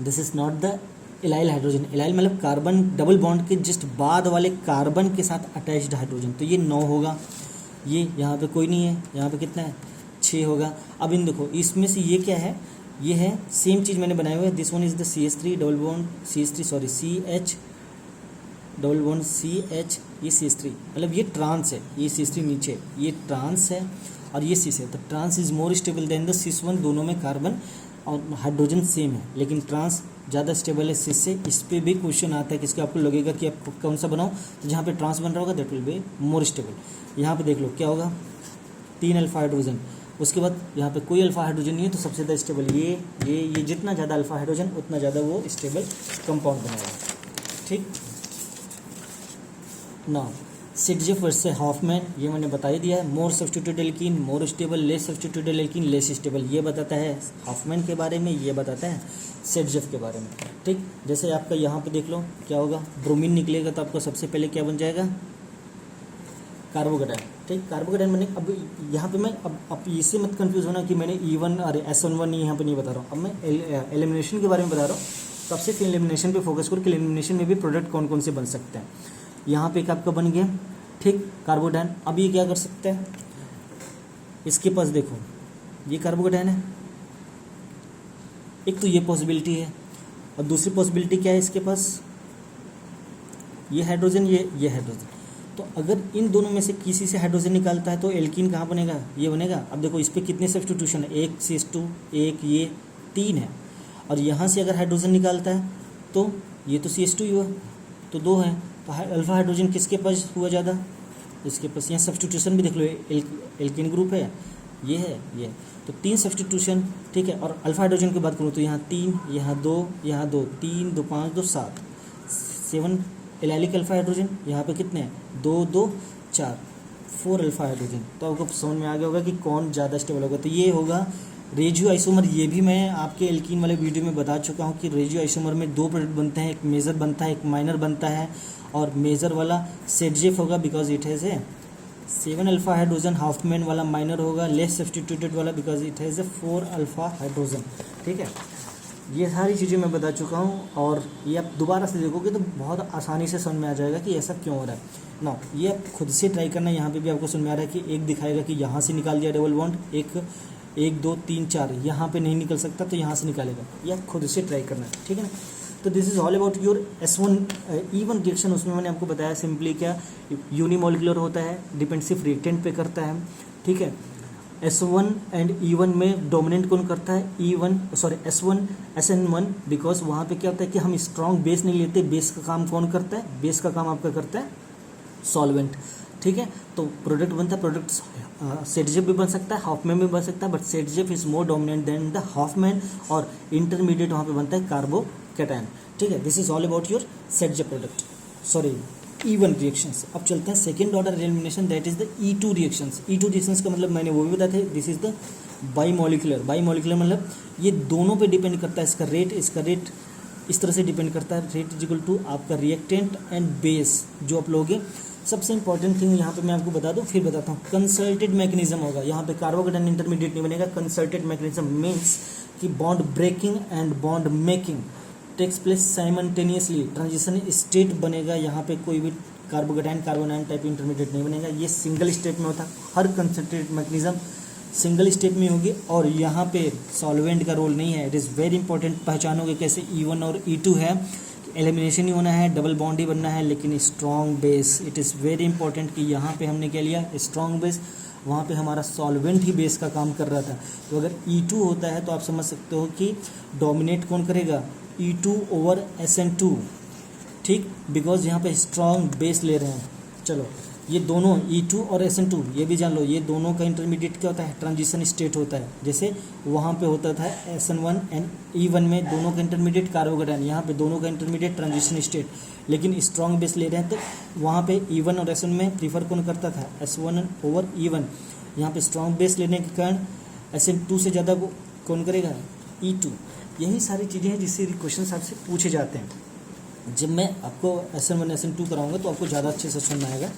Speaker 1: This is not the allyl hydrogen. Allyl मतलब कार्बन डबल बॉन्ड के जस्ट बाद वाले कार्बन के साथ अटैच्ड हाइड्रोजन, तो ये 9 होगा। ये यहाँ पे कोई नहीं है, यहाँ पे कितना है, 6 होगा। अब इन देखो इसमें से ये क्या है, ये है सेम चीज़ मैंने बनाया हुआ है। This one is the CH3 double bond CH3 sorry CH double bond CH, ये CH3 मतलब ये ट्रांस है, ये CH3 नीचे, ये ट्रांस है और ये सिस है। तो trans is more stable than the cis one, दोनों में कार्बन और हाइड्रोजन सेम है, लेकिन ट्रांस ज़्यादा स्टेबल है सिस से। इस पर भी क्वेश्चन आता है किसके, आपको लगेगा कि आप कौन सा बनाओ, तो जहाँ पे ट्रांस बन रहा होगा that will be more stable. यहाँ पे देख लो क्या होगा, 3 अल्फा हाइड्रोजन, उसके बाद यहाँ पे कोई अल्फा हाइड्रोजन नहीं है, तो सबसे ज़्यादा स्टेबल ये जितना ज़्यादा अल्फा हाइड्रोजन उतना ज़्यादा वो स्टेबल कंपाउंड बनाएगा। ठीक ना, सिटजेफ वर्सेस हॉफमैन, ये मैंने बता ही दिया है। मोर substituted alkene more stable, less substituted alkene less stable, ये बताता है हॉफमैन के बारे में, ये बताता है सिटजेफ के बारे में। ठीक, जैसे आपका यहाँ पे देख लो क्या होगा, ब्रोमीन निकलेगा तो आपका सबसे पहले क्या बन जाएगा, कार्बोकेटाइन। ठीक, कार्बोकेटाइन बने। अब यहाँ पे मैं अब इससे मत कंफ्यूज होना कि मैंने E1 और SN1 यहाँ पे नहीं बता रहा हूँ, अब मैं एलिमिनेशन के बारे में बता रहा हूँ। तो अब सिर्फ एलिमिनेशन पे फोकस करो कि एलिमिनेशन में भी प्रोडक्ट कौन कौन से बन सकते हैं। यहाँ पे एक आपका बन गया, ठीक, कार्बोकेटाइन। अब ये क्या कर सकते हैं, इसके पास देखो ये कार्बोकेटाइन है, एक तो ये पॉसिबिलिटी है, और दूसरी पॉसिबिलिटी क्या है इसके पास, ये हाइड्रोजन, ये हाइड्रोजन। तो अगर इन दोनों में से किसी से हाइड्रोजन निकालता है तो एल्कीन कहाँ बनेगा, ये बनेगा। अब देखो इस पर कितने सब्स्टिट्यूशन है, 1 CH2, एक ये 3 है, और यहाँ से अगर हाइड्रोजन निकालता है तो ये तो CH2 ही हुआ, तो 2 है। तो अल्फा हाइड्रोजन किसके पास हुआ ज़्यादा, इसके पास। यहाँ सब्स्टिट्यूशन भी देख लो, एल्कीन ग्रुप है, ये है, ये है, तो 3 सब्स्टिट्यूशन। ठीक है, और अल्फा हाइड्रोजन की बात करूँ तो यहाँ 3, यहाँ 2, यहाँ 2, 3 2 5 2 7 7 एलाइलिक अल्फा हाइड्रोजन। यहाँ पे कितने हैं, 2 2 4 4 अल्फा हाइड्रोजन। तो आपको समझ में आ गया होगा कि कौन ज़्यादा स्टेबल होगा। तो ये होगा रेजियो आइसोमर। ये भी मैं आपके एल्कीन वाले वीडियो में बता चुका हूँ कि रेजियो आइसोमर में 2 प्रोडक्ट बनते हैं, एक मेजर बनता है, एक माइनर बनता है। और मेजर वाला सेटजेफ होगा because it has a 7 alpha hydrogen, Hopman वाला माइनर होगा, लेस सब्स्टिट्यूटेड वाला because it has a 4 alpha hydrogen. ठीक है, ये सारी चीज़ें मैं बता चुका हूँ, और ये आप दोबारा से देखोगे तो बहुत आसानी से समझ में आ जाएगा कि ऐसा क्यों हो रहा है ना। ये आप खुद से ट्राई करना, यहाँ पे भी आपको समझ में आ रहा है कि एक दिखाएगा कि यहाँ से निकाल दिया डबल बॉन्ड, 1 2 3 4 यहाँ पे नहीं निकल सकता तो यहाँ से निकालेगा, ये आप खुद से ट्राई करना है। ठीक है ना, तो this is all about your S1 E1 reaction. उसमें मैंने आपको बताया सिंपली क्या यूनिमोलिकुलर होता है, डिपेंड सिर्फ रिएक्टेंट पे करता है। ठीक है, S1 एंड E1 में डोमिनेंट कौन करता है, S1 SN1, बिकॉज वहाँ पे क्या होता है कि हम स्ट्रॉन्ग बेस नहीं लेते। बेस का काम कौन करता है, बेस का काम आपका करता है सॉल्वेंट। ठीक है, तो प्रोडक्ट बनता है, प्रोडक्ट सेटजेफ भी बन सकता है, हॉफमैन भी बन सकता है, but Saytzeff is more dominant than the Hofmann, और इंटरमीडिएट वहाँ पे बनता है कार्बोकेटाइन। ठीक है, this is all about your Saytzeff product, sorry E1 reactions. अब चलते हैं second order elimination, that is the E2 reactions. E2 reactions का मतलब मैंने वो भी बताया था, this is the bimolecular. Bimolecular मतलब ये दोनों पे डिपेंड करता है, इसका रेट इस तरह से डिपेंड करता है, रेट इज इक्वल टू आपका रिएक्टेंट एंड बेस जो आप लोगे। सबसे इंपॉर्टेंट थिंग यहाँ पे मैं आपको बता दूँ, फिर बताता हूँ, कंसल्टेड मैकेनिज्म होगा। यहाँ पे कार्बोकेटाइन इंटरमीडिएट नहीं बनेगा। कंसल्टेड मैकेनिज्म मीन्स कि bond breaking and bond making takes place simultaneously, transition state बनेगा। यहाँ पे कोई भी कार्बोकेटाइन कार्बोनाइन टाइप इंटरमीडिएट नहीं बनेगा, ये सिंगल स्टेप में होता है। हर कंसल्टेड मैकेनिज्म सिंगल स्टेप में होगी, और यहाँ पे सॉल्वेंट का रोल नहीं है। इट इज़ वेरी इंपॉर्टेंट, पहचानोगे कैसे E1 और E2 है, एलिमिनेशन ही होना है, डबल बॉन्ड ही बनना है, लेकिन strong base. It is very important कि यहाँ पे हमने क्या लिया, स्ट्रॉन्ग बेस। वहाँ पे हमारा सॉल्वेंट ही बेस का काम कर रहा था। तो अगर E2 होता है तो आप समझ सकते हो कि डोमिनेट कौन करेगा, E2 ओवर SN2। ठीक, बिकॉज यहाँ पे स्ट्रॉन्ग बेस ले रहे हैं। चलो ये दोनों E2 और SN2 ये भी जान लो, ये दोनों का इंटरमीडिएट क्या होता है, ट्रांजिशन स्टेट होता है। जैसे वहाँ पे होता था SN1 एंड E1 में दोनों का इंटरमीडिएट कार्बोकेटायन, यहाँ पे दोनों का इंटरमीडिएट ट्रांजिशन स्टेट। लेकिन स्ट्रॉन्ग बेस ले रहे हैं तो वहाँ पे E1 और SN में प्रीफर कौन करता था, S1 ओवर E1। यहाँ पे स्ट्रॉन्ग बेस लेने के कारण SN2 से ज़्यादा कौन करेगा, E2। यही सारी चीज़ें हैं जिससे क्वेश्चन आपसे पूछे जाते हैं। जब मैं आपको SN1 SN2 कराऊंगा तो आपको ज़्यादा अच्छे से समझ में आएगा,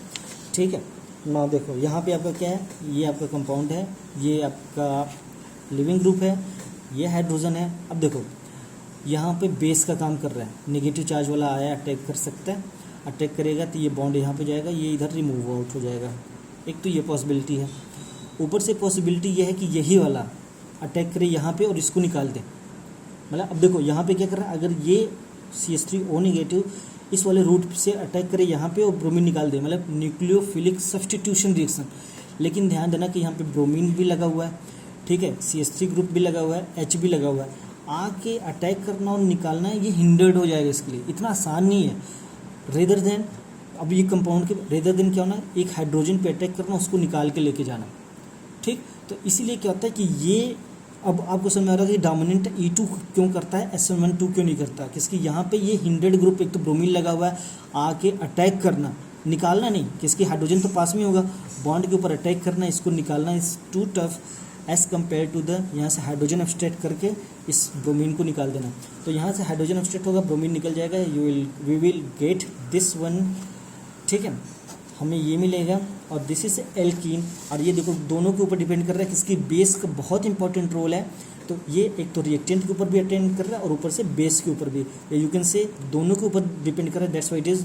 Speaker 1: ठीक है ना। देखो यहाँ पे आपका क्या है, ये आपका कंपाउंड है, ये आपका लिविंग ग्रुप है, ये हाइड्रोजन है। अब देखो यहाँ पे बेस का काम कर रहा है, नेगेटिव चार्ज वाला आया अटैक कर सकता है, अटैक करेगा तो ये बॉन्ड यहाँ पे जाएगा, ये इधर रिमूव आउट हो जाएगा। एक तो ये पॉसिबिलिटी है। ऊपर से पॉसिबिलिटी ये है कि यही वाला अटैक करे यहाँ पे और इसको निकाल दे। मतलब अब देखो यहाँ पे क्या कर रहा है, अगर ये CH3O नेगेटिव इस वाले रूट से अटैक करे यहाँ पे और ब्रोमीन निकाल दे, मतलब न्यूक्लियोफिलिक सब्स्टिट्यूशन रिएक्शन। लेकिन ध्यान देना कि यहाँ पे ब्रोमीन भी लगा हुआ है, ठीक है, CH3 ग्रुप भी लगा हुआ है, H भी लगा हुआ है। आके अटैक करना और निकालना ये हिंडर्ड हो जाएगा, इसके लिए इतना आसान नहीं है। रेदर देन अब ये कंपाउंड के रेदर देन क्या होना, एक हाइड्रोजन पे अटैक करना, उसको निकाल के लेके जाना, ठीक। तो इसीलिए क्या होता है कि ये अब आपको समझ में आ रहा है कि डोमिनेंट E2 क्यों करता है, SN1 क्यों नहीं करता। किसकी यहाँ पे ये हिंडर्ड ग्रुप, एक तो ब्रोमीन लगा हुआ है, आके अटैक करना, निकालना नहीं। किसकी हाइड्रोजन तो पास में होगा, बॉन्ड के ऊपर अटैक करना, इसको निकालना is too tough as compare to the, यहाँ से हाइड्रोजन एब्स्ट्रैक्ट करके इस ब्रोमीन को निकाल देना। तो यहाँ से हाइड्रोजन एब्स्ट्रैक्ट होगा, ब्रोमीन निकल जाएगा, we will get this one, ठीक है, हमें ये मिलेगा। और दिस इज एल्कीन। और ये देखो दोनों के ऊपर डिपेंड कर रहा है, किसकी बेस का बहुत इंपॉर्टेंट रोल है। तो ये एक तो रिएक्टेंट के ऊपर भी अटेंड कर रहा है और ऊपर से बेस के ऊपर भी, यू कैन से दोनों के ऊपर डिपेंड कर रहा है। That's why it is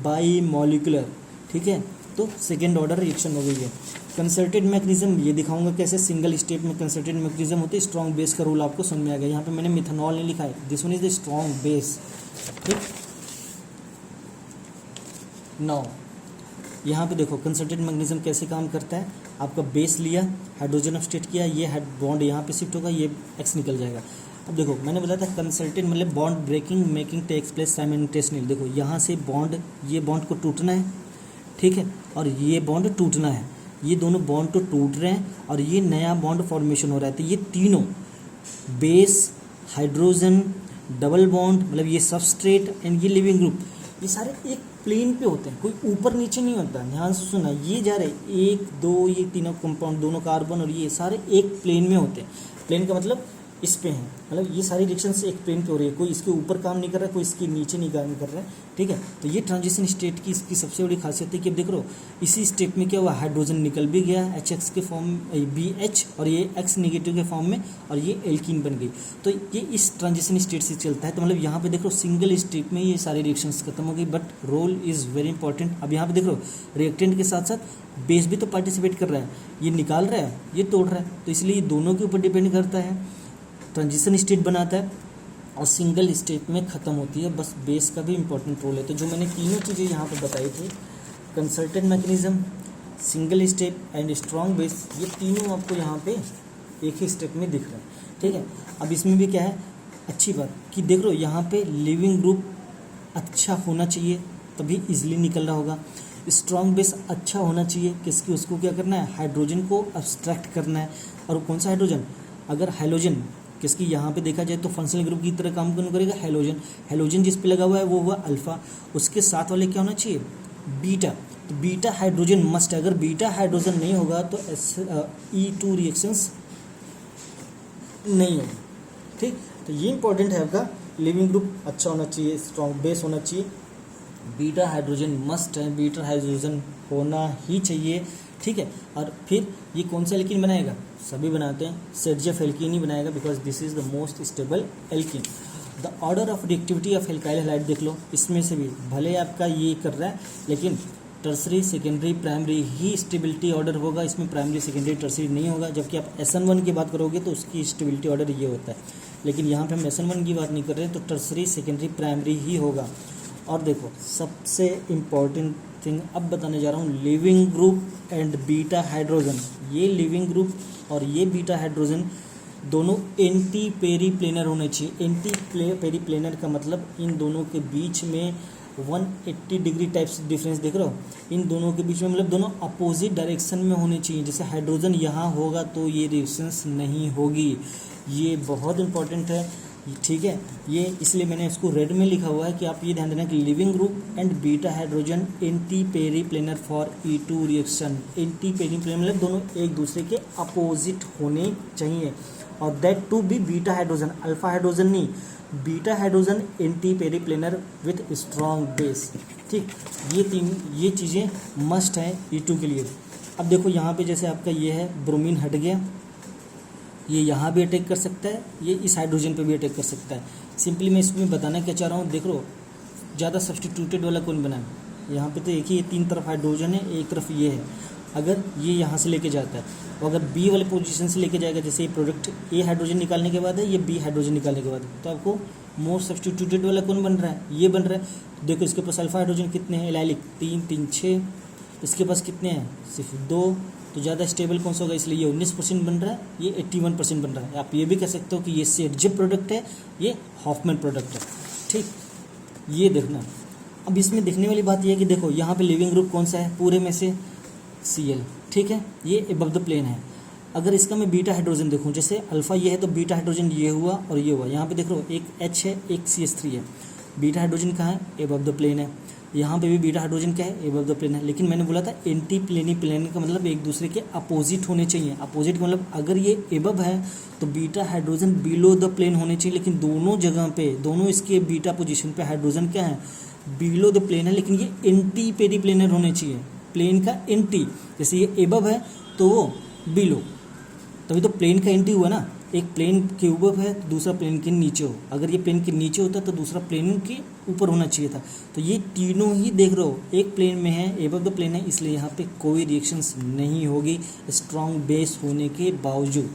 Speaker 1: by molecular, ठीक है। तो सेकेंड ऑर्डर रिएक्शन हो गई है। कंसर्टेड मैकेनिज्म ये दिखाऊंगा कैसे सिंगल स्टेप में कंसर्टेड मैकेनिज्म होते हैं। स्ट्रॉन्ग बेस का रोल आपको समझ में आ गया। यहाँ पे मैंने मिथेनॉल नहीं लिखा है, this one is the strong base, ठीक। नाउ यहाँ पे देखो कंसर्टेड मैग्नीशियम कैसे काम करता है। आपका बेस लिया, हाइड्रोजन एब्स्ट्रैक्ट किया, ये बॉन्ड यहाँ पे शिफ्ट होगा, ये X निकल जाएगा। अब देखो मैंने बोला था कंसर्टेड मतलब bond breaking making takes place simultaneously. देखो यहाँ से बॉन्ड, ये बॉन्ड को टूटना है, ठीक है, और ये बॉन्ड टूटना है। ये दोनों बॉन्ड तो टूट रहे हैं और ये नया बॉन्ड फॉर्मेशन हो रहा है। तो ये तीनों बेस, हाइड्रोजन, डबल बॉन्ड मतलब ये सबस्ट्रेट एंड ये लिविंग ग्रुप, ये सारे एक प्लेन पे होते हैं, कोई ऊपर नीचे नहीं होता। ध्यान से सुना, ये जा रहे 1 2 ये तीनों कंपाउंड, दोनों कार्बन और ये सारे एक प्लेन में होते हैं। प्लेन का मतलब इस पे है, मतलब ये सारी रिएक्शन से एक प्लेन पे हो रही है, कोई इसके ऊपर काम नहीं कर रहा है, कोई इसके नीचे नहीं काम कर रहा है, ठीक है। तो ये ट्रांजिशन स्टेट की इसकी सबसे बड़ी खासियत है कि अब देख रहे हो इसी स्टेप में क्या हुआ, हाइड्रोजन निकल भी गया HX के फॉर्म BH और ये X नेगेटिव के फॉर्म में, और ये एल्कीन बन गई। तो ये इस ट्रांजिशन स्टेट से चलता है। तो मतलब यहाँ पे देख लो सिंगल स्टेप में ये सारी रिएक्शंस खत्म हो गई, but role is very important. अब यहाँ पे देख लो रिएक्टेंट के साथ साथ बेस भी तो पार्टिसिपेट कर रहा है, ये निकाल रहा है, ये तोड़ रहा है, तो इसलिए ये दोनों के ऊपर डिपेंड करता है। ट्रांजिशन स्टेट बनाता है और सिंगल स्टेट में ख़त्म होती है। बस बेस का भी इंपॉर्टेंट रोल है। तो जो मैंने तीनों चीज़ें यहाँ पर बताई थी, concerted mechanism, single step and strong base, ये तीनों आपको यहाँ पे एक ही स्टेप में दिख रहे हैं, ठीक है। अब इसमें भी क्या है अच्छी बात कि देख लो यहाँ पे लिविंग ग्रुप अच्छा होना चाहिए तभी इजीली निकल रहा होगा। स्ट्रॉन्ग बेस अच्छा होना चाहिए, किसकी उसको क्या करना है, हाइड्रोजन को अब्स्ट्रैक्ट करना है। और कौन सा हाइड्रोजन, अगर हाइड्रोजन किसकी यहाँ पे देखा जाए तो फंक्शनल ग्रुप की तरह काम कौन करेगा, हेलोजन। हेलोजन जिस पे लगा हुआ है वो हुआ अल्फा, उसके साथ वाले क्या होना चाहिए, बीटा। तो बीटा हाइड्रोजन मस्ट है, अगर बीटा हाइड्रोजन नहीं होगा तो E2 रिएक्शंस नहीं होगी, ठीक। तो ये इंपॉर्टेंट है आपका, लिविंग ग्रुप अच्छा होना चाहिए, स्ट्रॉन्ग बेस होना चाहिए, बीटा हाइड्रोजन मस्ट है, बीटा हाइड्रोजन होना ही चाहिए, ठीक है। और फिर ये कौन सा एल्कीन बनाएगा, सभी बनाते हैं, सेडजेफ एल्कीन ही बनाएगा because this is the most stable alkene. The order of reactivity of alkyl halide देख लो, इसमें से भी भले आपका ये कर रहा है लेकिन टर्सरी सेकेंडरी प्राइमरी ही स्टेबिलिटी ऑर्डर होगा, इसमें प्राइमरी सेकेंडरी टर्सरी नहीं होगा। जबकि आप SN1 की बात करोगे तो उसकी स्टेबिलिटी ऑर्डर ये होता है, लेकिन यहाँ पे हम SN1 की बात नहीं कर रहे, तो टर्सरी सेकेंडरी प्राइमरी ही होगा। और देखो सबसे इम्पॉर्टेंट थिंग अब बताने जा रहा हूँ, leaving group and beta hydrogen. ये लिविंग ग्रुप और ये बीटा हाइड्रोजन दोनों एंटी पेरी प्लेनर होने चाहिए। एंटी पेरी प्लेनर का मतलब इन दोनों के बीच में 180 डिग्री टाइप्स डिफरेंस देख रहे हो इन दोनों के बीच में, मतलब दोनों अपोजिट डायरेक्शन में होने चाहिए। जैसे हाइड्रोजन यहाँ होगा तो ये रिएक्शंस नहीं होगी, ये बहुत इंपॉर्टेंट है, ठीक है। ये इसलिए मैंने इसको रेड में लिखा हुआ है कि आप ये ध्यान देना कि leaving group and beta hydrogen anti periplanar for E2 reaction. Anti periplanar मतलब दोनों एक दूसरे के अपोजिट होने चाहिए, और दैट टू भी बीटा हाइड्रोजन, अल्फा हाइड्रोजन नहीं, beta hydrogen anti periplanar with strong base, ठीक। ये चीज़ें मस्ट है E2 के लिए। अब देखो यहाँ पे जैसे आपका ये है ब्रोमीन हट गया, ये यहाँ भी अटैक कर सकता है, ये इस हाइड्रोजन पे भी अटैक कर सकता है। सिंपली मैं इसमें बताना क्या चाह रहा हूँ, देख लो ज़्यादा सब्स्टिट्यूटेड वाला कौन बना है, यहाँ पे तो एक ही ये तीन तरफ हाइड्रोजन है, एक तरफ ये है। अगर ये यहाँ से लेके जाता है और अगर बी वाले पोजीशन से लेके जाएगा, जैसे ये प्रोडक्ट ए हाइड्रोजन निकालने के बाद है, ये बी हाइड्रोजन निकालने के बाद है, तो आपको मोर सब्स्टिट्यूटेड वाला कौन बन रहा है, ये बन रहा है। देखो इसके पास अल्फा हाइड्रोजन कितने हैं, एलाइलिक 3 3 6, इसके पास कितने हैं सिर्फ 2, तो ज़्यादा स्टेबल कौन सा होगा, इसलिए ये 19% बन रहा है, ये 81% बन रहा है। आप ये भी कह सकते हो कि ये सेटजिप प्रोडक्ट है, ये हॉफमैन प्रोडक्ट है, ठीक। ये देखना, अब इसमें देखने वाली बात ये है कि देखो यहाँ पे लिविंग ग्रुप कौन सा है पूरे में से, Cl, ठीक है, ये अबव द प्लेन है। अगर इसका मैं बीटा हाइड्रोजन देखूँ, जैसे अल्फा ये है तो बीटा हाइड्रोजन ये हुआ और ये हुआ, यहाँ पे देख लो एक H है एक CH3 है, बीटा हाइड्रोजन कहाँ है, अबव द प्लेन है। यहाँ पे भी बीटा हाइड्रोजन क्या है, अबव द प्लेन है। लेकिन मैंने बोला था एंटी प्लेनी प्लेन का मतलब एक दूसरे के अपोजिट होने चाहिए। अपोजिट का मतलब अगर ये अबव है तो beta hydrogen below the plane होने चाहिए, लेकिन दोनों जगह पे, दोनों इसके बीटा पोजीशन पे हाइड्रोजन क्या है, बिलो द प्लेन है, लेकिन ये एंटी पेरीप्लेनर होने चाहिए, प्लेन का एंटी। जैसे ये अबव है तो वो बिलो, तभी तो प्लेन का एंटी हुआ ना, एक प्लेन के ऊपर है तो दूसरा प्लेन के नीचे हो, अगर ये प्लेन के नीचे होता तो दूसरा प्लेन के ऊपर होना चाहिए था। तो ये तीनों ही देख रहे हो एक प्लेन में है, अबव द प्लेन है, इसलिए यहाँ पे कोई रिएक्शंस नहीं होगी स्ट्रॉन्ग बेस होने के बावजूद।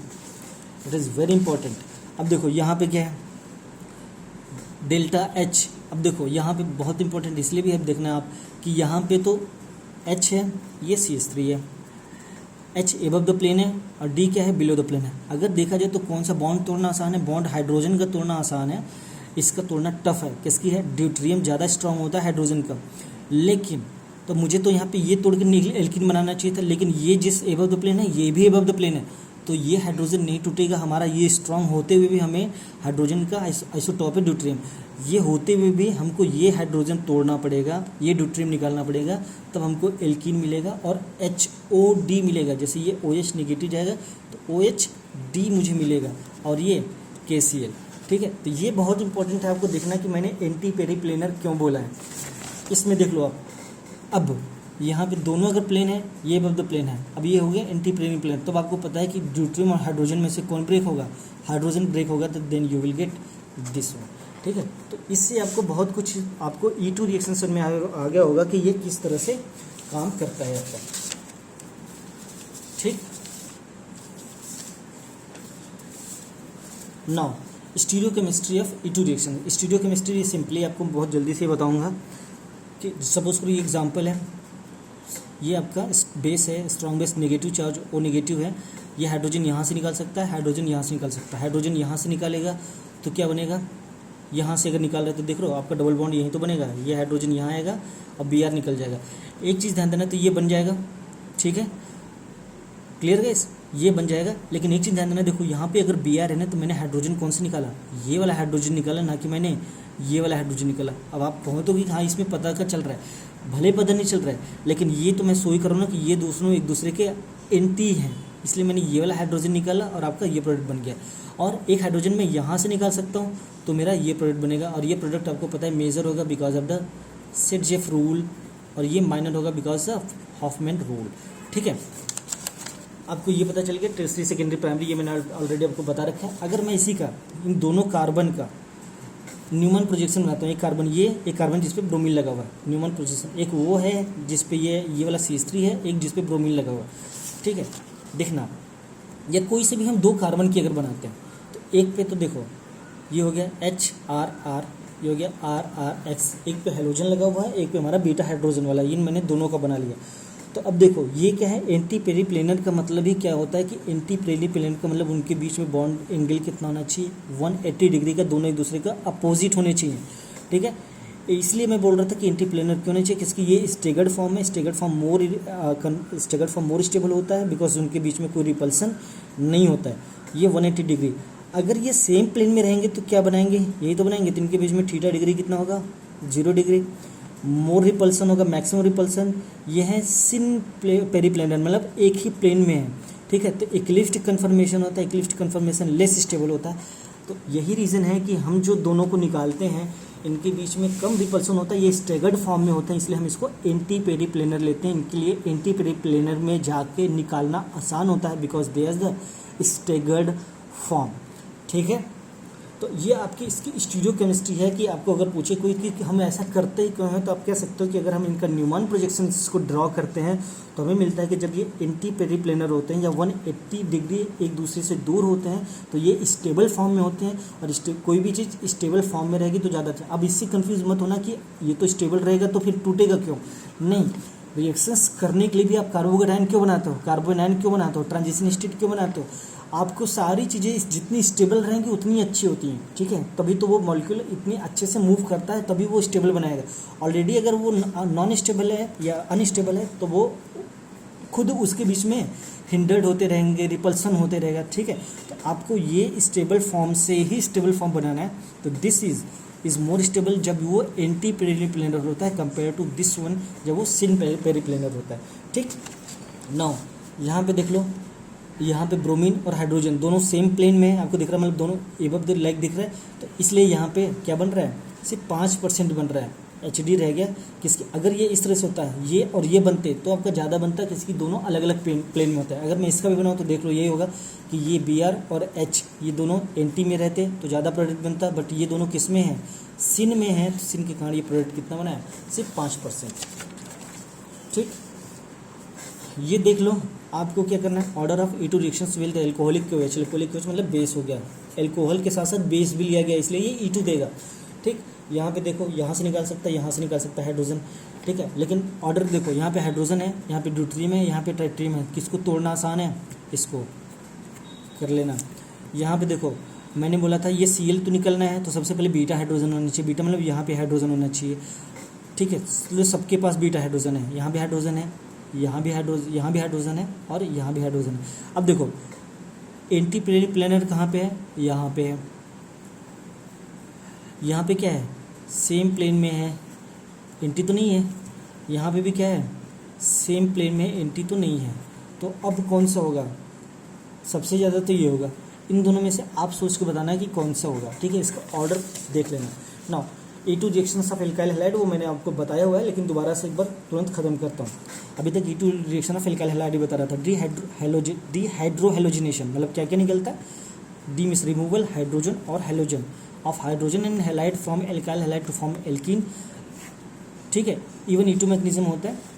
Speaker 1: It is very important. अब देखो यहाँ पे क्या है, डेल्टा H। अब देखो यहाँ पे बहुत इंपॉर्टेंट इसलिए भी है देखना आप कि यहाँ पे तो H है, ये CH3 है, H एबव द प्लेन है और D क्या है, बिलो द प्लेन है। अगर देखा जाए तो कौन सा बॉन्ड तोड़ना आसान है, बॉन्ड हाइड्रोजन का तोड़ना आसान है, इसका तोड़ना टफ है। किसकी है, ड्यूट्रियम ज़्यादा स्ट्रांग होता है हाइड्रोजन का। लेकिन तो मुझे तो यहाँ पे ये तोड़ के एल्किन बनाना चाहिए था, लेकिन ये जिस एबव द प्लेन है ये भी एबव द प्लेन है, तो ये हाइड्रोजन नहीं टूटेगा हमारा। ये स्ट्रांग होते हुए भी हमें हाइड्रोजन का आइसोटॉप है ड्यूट्रियम, ये होते हुए भी हमको ये हाइड्रोजन तोड़ना पड़ेगा, ये ड्यूट्रियम निकालना पड़ेगा, तब हमको एल्कीन मिलेगा और HOD मिलेगा। जैसे ये OH नेगेटिव जाएगा तो OHD मुझे मिलेगा और ये KCl, ठीक है। तो ये बहुत इंपॉर्टेंट है आपको देखना कि मैंने एंटी पेरीप्लेनर क्यों बोला है। इसमें देख लो आप, अब यहाँ पे दोनों अगर प्लेन है, ये अबव द प्लेन है, अब ये हो गया एंटी पेरीप्लेनर, तब आपको पता है कि ड्यूट्रियम और हाइड्रोजन में से कौन ब्रेक होगा, हाइड्रोजन ब्रेक होगा, तो then you will get this one, ठीक है। तो इससे आपको बहुत कुछ आपको E2 रिएक्शन समझ में आ गया होगा कि ये किस तरह से काम करता है आपका, ठीक। Now stereochemistry of E2 reaction. Stereochemistry simply आपको बहुत जल्दी से बताऊंगा कि सपोज करो ये एग्जांपल है, ये आपका बेस है, strong base, negative charge O negative है, ये हाइड्रोजन यहाँ से निकाल सकता है, हाइड्रोजन यहाँ से निकाल सकता है। हाइड्रोजन यहाँ से निकालेगा तो क्या बनेगा, यहाँ से अगर निकाल रहे तो देख लो आपका डबल बॉन्ड यहीं तो बनेगा, ये हाइड्रोजन यहाँ आएगा और Br निकल जाएगा। एक चीज़ ध्यान देना, तो ये बन जाएगा, ठीक है, क्लियर गाइस, ये बन जाएगा। लेकिन एक चीज़ ध्यान देना, देखो यहाँ पे अगर Br है ना, तो मैंने हाइड्रोजन कौन से निकाला, ये वाला हाइड्रोजन निकाला, ना कि मैंने ये वाला हाइड्रोजन निकाला। अब आप कहो तो कि हाँ इसमें पता का चल रहा है, भले पता नहीं चल रहा है, लेकिन ये तो मैं सोई कर रहा हूँ ना कि ये दोनों एक दूसरे के एंटी हैं, इसलिए मैंने ये वाला हाइड्रोजन निकाला और आपका ये प्रोडक्ट बन गया। और एक हाइड्रोजन मैं यहाँ से निकाल सकता हूँ तो मेरा ये प्रोडक्ट बनेगा, और ये प्रोडक्ट आपको पता है मेजर होगा बिकॉज ऑफ द सेटजेफ रूल, और ये माइनर होगा बिकॉज ऑफ हॉफमैन रूल, ठीक है। आपको ये पता चल गया टर्सरी सेकेंडरी प्राइमरी, ये मैंने ऑलरेडी आपको बता रखा है। अगर मैं इसी का इन दोनों कार्बन का न्यूमन प्रोजेक्शन बनाता हूँ, एक कार्बन ये, एक कार्बन जिस पे ब्रोमीन लगा हुआ है, न्यूमन प्रोजेक्शन, एक वो है जिस पे ये वाला CH3 है, एक जिस पे ब्रोमीन लगा हुआ है, ठीक है। देखना, या कोई से भी हम दो कार्बन की अगर बनाते हैं तो एक पे तो देखो ये हो गया HRR, ये हो गया RRX, एक पे हेलोजन लगा हुआ है, एक पे हमारा बीटा हाइड्रोजन वाला, ये मैंने दोनों का बना लिया। तो अब देखो ये क्या है, एंटी पेरीप्लेनर का मतलब ही क्या होता है कि एंटी पेरीप्लेनर का मतलब उनके बीच में बॉन्ड एंगल कितना होना चाहिए, 180 डिग्री का, दोनों एक दूसरे का अपोजिट होने चाहिए, ठीक है। इसलिए मैं बोल रहा था कि एंटी प्लेनर क्यों नहीं चाहिए, क्योंकि ये स्टेगर्ड फॉर्म है। स्टेगर्ड फॉर्म मोर स्टेबल होता है बिकॉज उनके बीच में कोई रिपल्सन नहीं होता है। ये 180 डिग्री। अगर ये सेम प्लेन में रहेंगे तो क्या बनाएंगे, यही तो बनाएंगे। तो इनके बीच में थीटा डिग्री कितना होगा, 0 डिग्री। मोर रिपल्सन होगा, मैक्सिमम रिपल्सन। ये है सिन पेरीप्लेनर, मतलब एक ही प्लेन में है, ठीक है। तो इक्लिप्स्ड कन्फर्मेशन होता है, इक्लिप्स्ड कन्फर्मेशन लेस स्टेबल होता है। तो यही रीज़न है कि हम जो दोनों को निकालते हैं इनके बीच में कम रिपल्सन होता है। ये स्टेगर्ड फॉर्म में होता है, इसलिए हम इसको एंटी पेरीप्लेनर लेते हैं। इनके लिए एंटी पेरीप्लेनर में जाके निकालना आसान होता है because they are the staggered form, ठीक है। तो ये आपकी इसकी स्टीरियोकेमिस्ट्री है कि आपको अगर पूछे कोई कि हम ऐसा करते ही क्यों हैं, तो आप कह सकते हो कि अगर हम इनका न्यूमैन प्रोजेक्शन को ड्रॉ करते हैं तो हमें मिलता है कि जब ये एंटी पेरीप्लेनर होते हैं या 180 डिग्री एक दूसरे से दूर होते हैं तो ये स्टेबल फॉर्म में होते हैं। और कोई भी चीज़ स्टेबल फॉर्म में रहेगी तो ज़्यादा अच्छा। अब इससे कंफ्यूज मत होना कि ये तो स्टेबल रहेगा तो फिर टूटेगा क्यों, नहीं। रिएक्शंस करने के लिए भी आप कार्बोकेटायन क्यों बनाते हो, कार्बोनाइन क्यों बनाते हो, ट्रांजिशन स्टेट क्यों बनाते हो। आपको सारी चीज़ें जितनी स्टेबल रहेंगी उतनी अच्छी होती हैं, ठीक है। तभी तो वो मॉलिक्यूल इतनी अच्छे से मूव करता है, तभी वो स्टेबल बनाएगा। ऑलरेडी अगर वो नॉन स्टेबल है या अनस्टेबल है तो वो खुद उसके बीच में हिंडर्ड होते रहेंगे, रिपल्सन होते रहेगा, ठीक है। तो आपको ये स्टेबल फॉर्म से ही स्टेबल फॉर्म बनाना है। तो दिस इज़ मोर स्टेबल जब वो एंटी पेरीप्लेनर होता है कंपेयर टू दिस वन जब वो सिन पेरीप्लेनर होता है, ठीक। नाउ यहाँ पे देख लो, यहाँ पे ब्रोमीन और हाइड्रोजन दोनों सेम प्लेन में है, आपको दिख रहा है, मतलब दोनों एबव द लाइक दिख रहा है। तो इसलिए यहाँ पे क्या बन रहा है, सिर्फ 5% बन रहा है, HD रह गया। किसकी, अगर ये इस तरह से होता है ये और ये बनते तो आपका ज़्यादा बनता है, किसकी दोनों अलग अलग प्लेन में होता है। अगर मैं इसका भी बनाऊँ तो देख लो यही होगा कि ये Br और H ये दोनों एंटी में रहते तो ज़्यादा प्रोडक्ट बनता, बट ये दोनों किस में है, सिन में है। तो सिन के कारण ये प्रोडक्ट कितना बना है, सिर्फ 5%, ठीक। ये देख लो, आपको क्या करना है, order of E2 reactions will the alcoholic KOH। Alcoholic KOH मतलब बेस हो गया, एल्कोहल के साथ साथ बेस भी लिया गया इसलिए ये E2 देगा, ठीक। यहाँ पे देखो, यहाँ से निकाल सकता है, यहाँ से निकाल सकता है हाइड्रोजन, ठीक है। लेकिन ऑर्डर देखो, यहाँ पे हाइड्रोजन है, यहाँ पे ड्यूट्रियम है, यहाँ पे ट्राइट्रियम है। किसको तोड़ना आसान है, इसको कर लेना। यहाँ पे देखो, मैंने बोला था ये Cl तो निकलना है तो सबसे पहले बीटा हाइड्रोजन होना चाहिए। बीटा मतलब यहाँ पे हाइड्रोजन होना चाहिए, ठीक है। तो सबके पास बीटा हाइड्रोजन है, यहाँ भी हाइड्रोजन है, यहाँ भी हाइड्रोजन है और यहाँ भी हाइड्रोजन है। अब देखो एंटी पेरीप्लेनर कहाँ पे है, यहाँ पे है। यहाँ पे क्या है, सेम प्लेन में है, एंटी तो नहीं है। यहाँ पे भी क्या है, सेम प्लेन में है, एंटी तो नहीं है। तो अब कौन सा होगा, सबसे ज़्यादा तो ये होगा। इन दोनों में से आप सोच के बताना है कि कौन सा होगा, ठीक है। इसका ऑर्डर देख लेना। Now E2 reactions of alkyl halide वो मैंने आपको बताया हुआ है, लेकिन दोबारा से एक बार तुरंत खत्म करता हूँ। अभी तक E2 reaction of alkyl halide बता रहा था। डिहाइड्रोहेलोजिनेशन मतलब क्या क्या निकलता है, डी मीन्स रिमूवल हाइड्रोजन और halogen of hydrogen and halide from alkyl halide to form alkene, ठीक है। इवन E2 मैग्नीशियम होता है।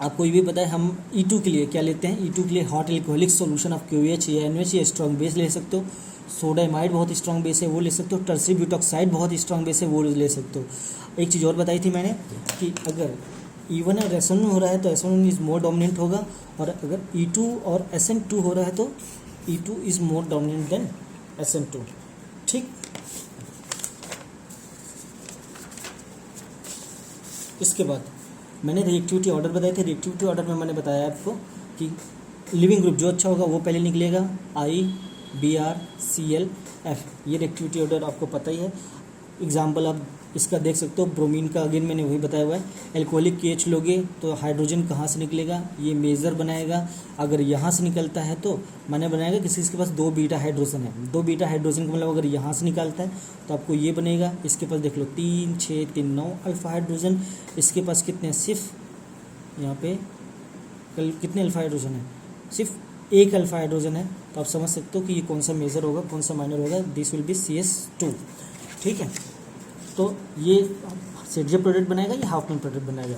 Speaker 1: आपको ये भी पता है हम E2 के लिए क्या लेते हैं, E2 के लिए hot alcoholic solution of KOH या NH या स्ट्रॉन्ग बेस ले सकते हो। सोडाइमाइड बहुत स्ट्रॉन्ग बेस है वो ले सकते हो। टर्सरी ब्यूटॉक्साइड बहुत स्ट्रॉन्ग बेस है वो ले सकते हो। एक चीज़ और बताई थी मैंने कि अगर E1 और SN हो रहा है तो SN इज़ मोर डोमिनेंट होगा, और अगर E2 और SN2 हो रहा है तो E2 is more dominant then SN2, ठीक। इसके बाद मैंने रिएक्टिविटी ऑर्डर बताए थे। रिएक्टिविटी ऑर्डर में मैंने बताया आपको कि लिविंग ग्रुप जो अच्छा होगा वो पहले निकलेगा, I Br Cl F। ये रिएक्टिविटी ऑर्डर आपको पता ही है। एग्जाम्पल आप इसका देख सकते हो, ब्रोमीन का अगेन मैंने वही बताया हुआ है। एल्कोहलिक KH लोगे तो हाइड्रोजन कहाँ से निकलेगा, ये मेजर बनाएगा। अगर यहाँ से निकलता है तो मैंने बनाएगा किसी के पास 2 बीटा हाइड्रोजन है। 2 बीटा हाइड्रोजन का मतलब अगर यहाँ से निकालता है तो आपको ये बनेगा। इसके पास देख लो 3 6 3 9 अल्फा हाइड्रोजन। इसके पास कितने, सिर्फ यहाँ पे कितने अल्फा हाइड्रोजन है, सिर्फ 1 अल्फा हाइड्रोजन है। तो आप समझ सकते हो कि ये कौन सा मेजर होगा कौन सा माइनर होगा। दिस विल बी CS2, ठीक है। तो ये सेडजे प्रोडक्ट बनाएगा, ये हाफमैन प्रोडक्ट बनाएगा।